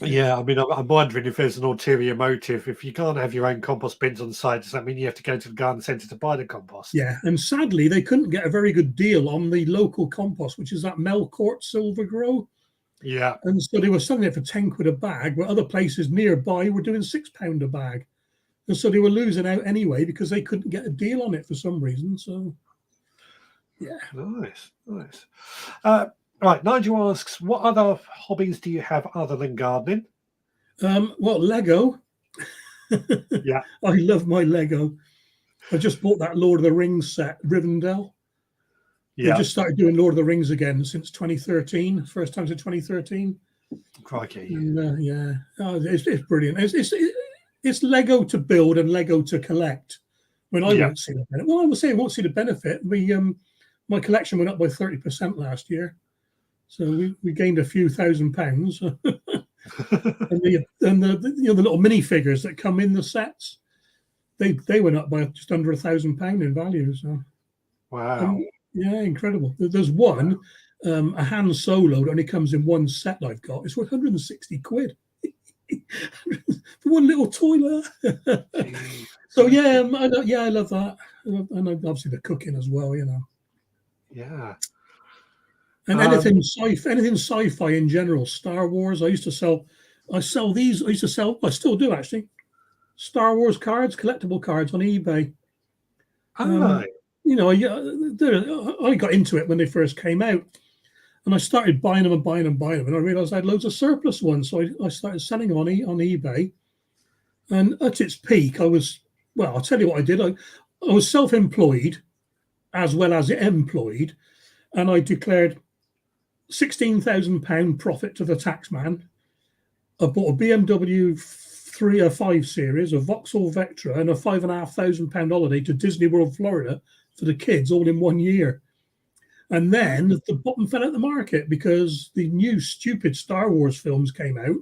yeah, I mean, I'm wondering if there's an ulterior motive. If you can't have your own compost bins on site, does that mean you have to go to the garden centre to buy the compost? Yeah, and sadly, they couldn't get a very good deal on the local compost, which is that Melcourt Silver Grow. Yeah. And so they were selling it for 10 quid a bag, where other places nearby were doing £6 a bag. And so they were losing out anyway because they couldn't get a deal on it for some reason. So, yeah. Nice. Right, Nigel asks, what other hobbies do you have other than gardening? Well, Lego. Yeah. I love my Lego. I just bought that Lord of the Rings set, Rivendell. Yeah. They just started doing Lord of the Rings again since 2013. First time since 2013. Crikey. And, yeah. Oh, it's brilliant. It's Lego to build and Lego to collect. When I won't see the benefit. Well, I will say I won't see the benefit. My collection went up by 30% last year. So we gained a few £1,000. and the little minifigures that come in the sets, they went up by just under £1,000 in value. So Wow. yeah, incredible. There's one, a Han Solo that only comes in one set I've got. It's worth 160 quid for one little toilet. So yeah, I love that. And obviously the cooking as well, you know. Yeah. And anything sci-fi in general, Star Wars. I still do actually, Star Wars cards, collectible cards on eBay. Oh. You know, I got into it when they first came out, and I started buying them, and I realized I had loads of surplus ones, so I started selling them on eBay. And at its peak, I'll tell you what I did. I was self-employed as well as employed, and I declared £16,000 profit to the taxman. I bought a BMW 3 or 5 series, a Vauxhall Vectra, and a £5,500 holiday to Disney World, Florida for the kids all in 1 year. And then the bottom fell out the market because the new stupid Star Wars films came out,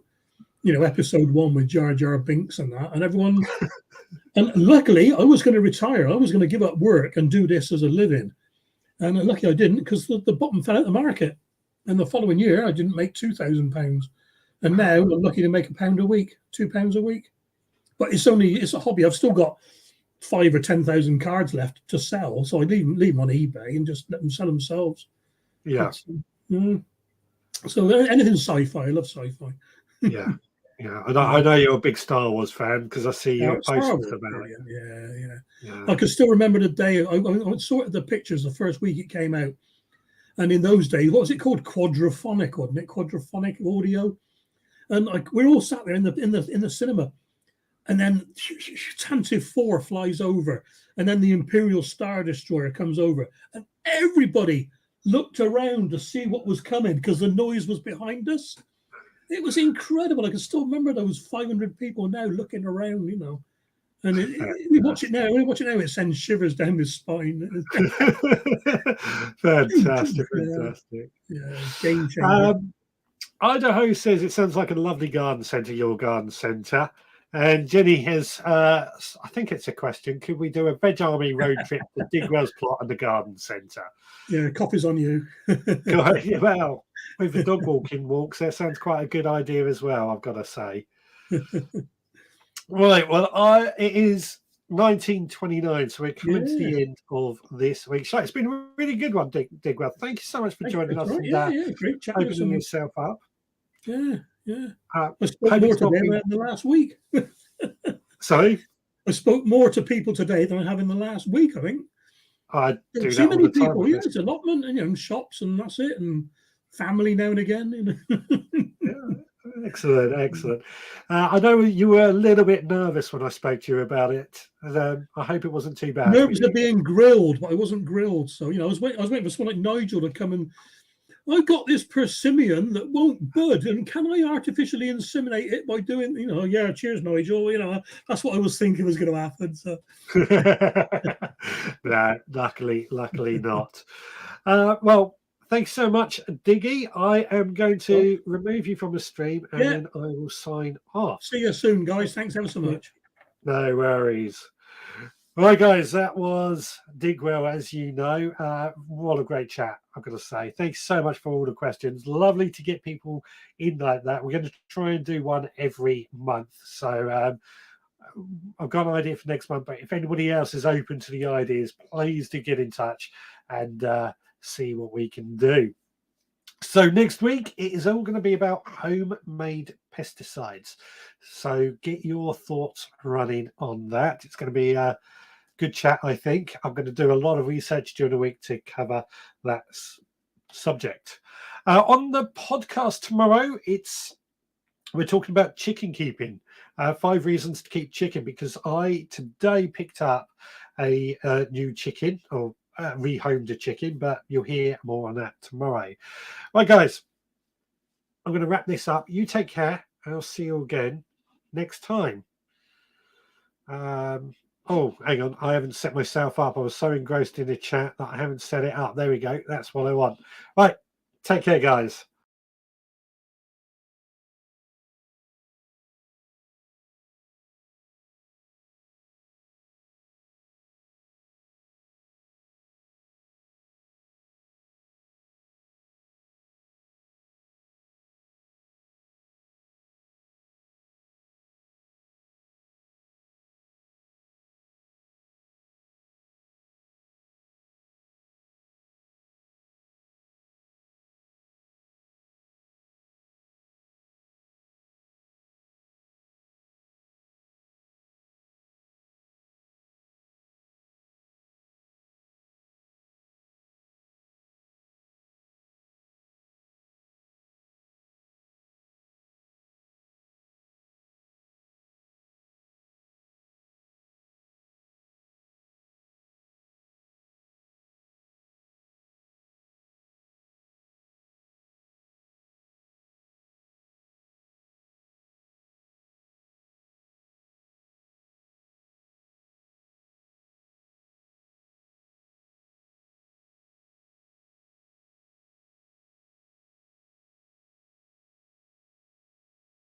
you know, episode 1 with Jar Jar Binks and that, and everyone. And luckily, I was going to retire. I was going to give up work and do this as a living. And lucky I didn't, because the bottom fell out the market. And the following year, I didn't make £2,000. And now I'm lucky to make £1 a week, £2 a week. But it's a hobby. I've still got 5,000 or 10,000 cards left to sell, so I leave them on eBay and just let them sell themselves. Yeah. So anything sci-fi, I love sci-fi. Yeah. Yeah, I know you're a big Star Wars fan because I see your posts about it. Yeah. I can still remember the day I sorted the pictures the first week it came out, and in those days, what was it called? Quadraphonic, wasn't it? Quadraphonic audio, and we're all sat there in the cinema, and then Tantive 4 flies over, and then the Imperial Star Destroyer comes over, and everybody looked around to see what was coming because the noise was behind us. It was incredible. I can still remember those 500 people now looking around, you know. And we watch it now. It sends shivers down his spine. Fantastic. Yeah, game changer. Idaho says it sounds like a lovely garden centre, your garden centre. And Jenny has, I think it's a question, could we do a Veg Army road trip to Digwell's plot and the garden centre? Yeah, coffee's on you. Well, with the dog walking walks, that sounds quite a good idea as well, I've got to say. Right, well, it is 1929, so we're coming to the end of this week's show. It's been a really good one, Digwell. Thank you so much for joining us and great chat. opening yourself up. Yeah. I spoke more today than the last week. Sorry? I spoke more to people today than I have in the last week, I think. I do that all the time. Yeah, it's allotment and, you know, shops and that's it, and family now and again. You know. Yeah, excellent. I know you were a little bit nervous when I spoke to you about it. I hope it wasn't too bad. Nervous of being grilled, but I wasn't grilled. So, you know, I was waiting for someone like Nigel to come and, I got this persimmon that won't bud, and can I artificially inseminate it by doing, you know, yeah, cheers, Nigel. You know, that's what I was thinking was going to happen. So, no, luckily not. Well, thanks so much, Diggy. I am going to remove you from the stream, and then I will sign off. See you soon, guys. Thanks ever so much. No worries. Right, guys, that was Digwell, as you know. What a great chat, I've got to say. Thanks so much for all the questions. Lovely to get people in like that. We're going to try and do one every month. So I've got an idea for next month, but if anybody else is open to the ideas, please do get in touch and see what we can do. So next week, it is all going to be about homemade pesticides. So get your thoughts running on that. It's going to be a good chat, I think. I'm going to do a lot of research during the week to cover that subject. On the podcast tomorrow, we're talking about chicken keeping. 5 reasons to keep chicken, because I today picked up a new chicken, or rehomed a chicken, but you'll hear more on that tomorrow. Right, guys, I'm going to wrap this up. You take care, and I'll see you again next time. Oh, hang on. I haven't set myself up. I was so engrossed in the chat that I haven't set it up. There we go. That's what I want. Right. Take care, guys.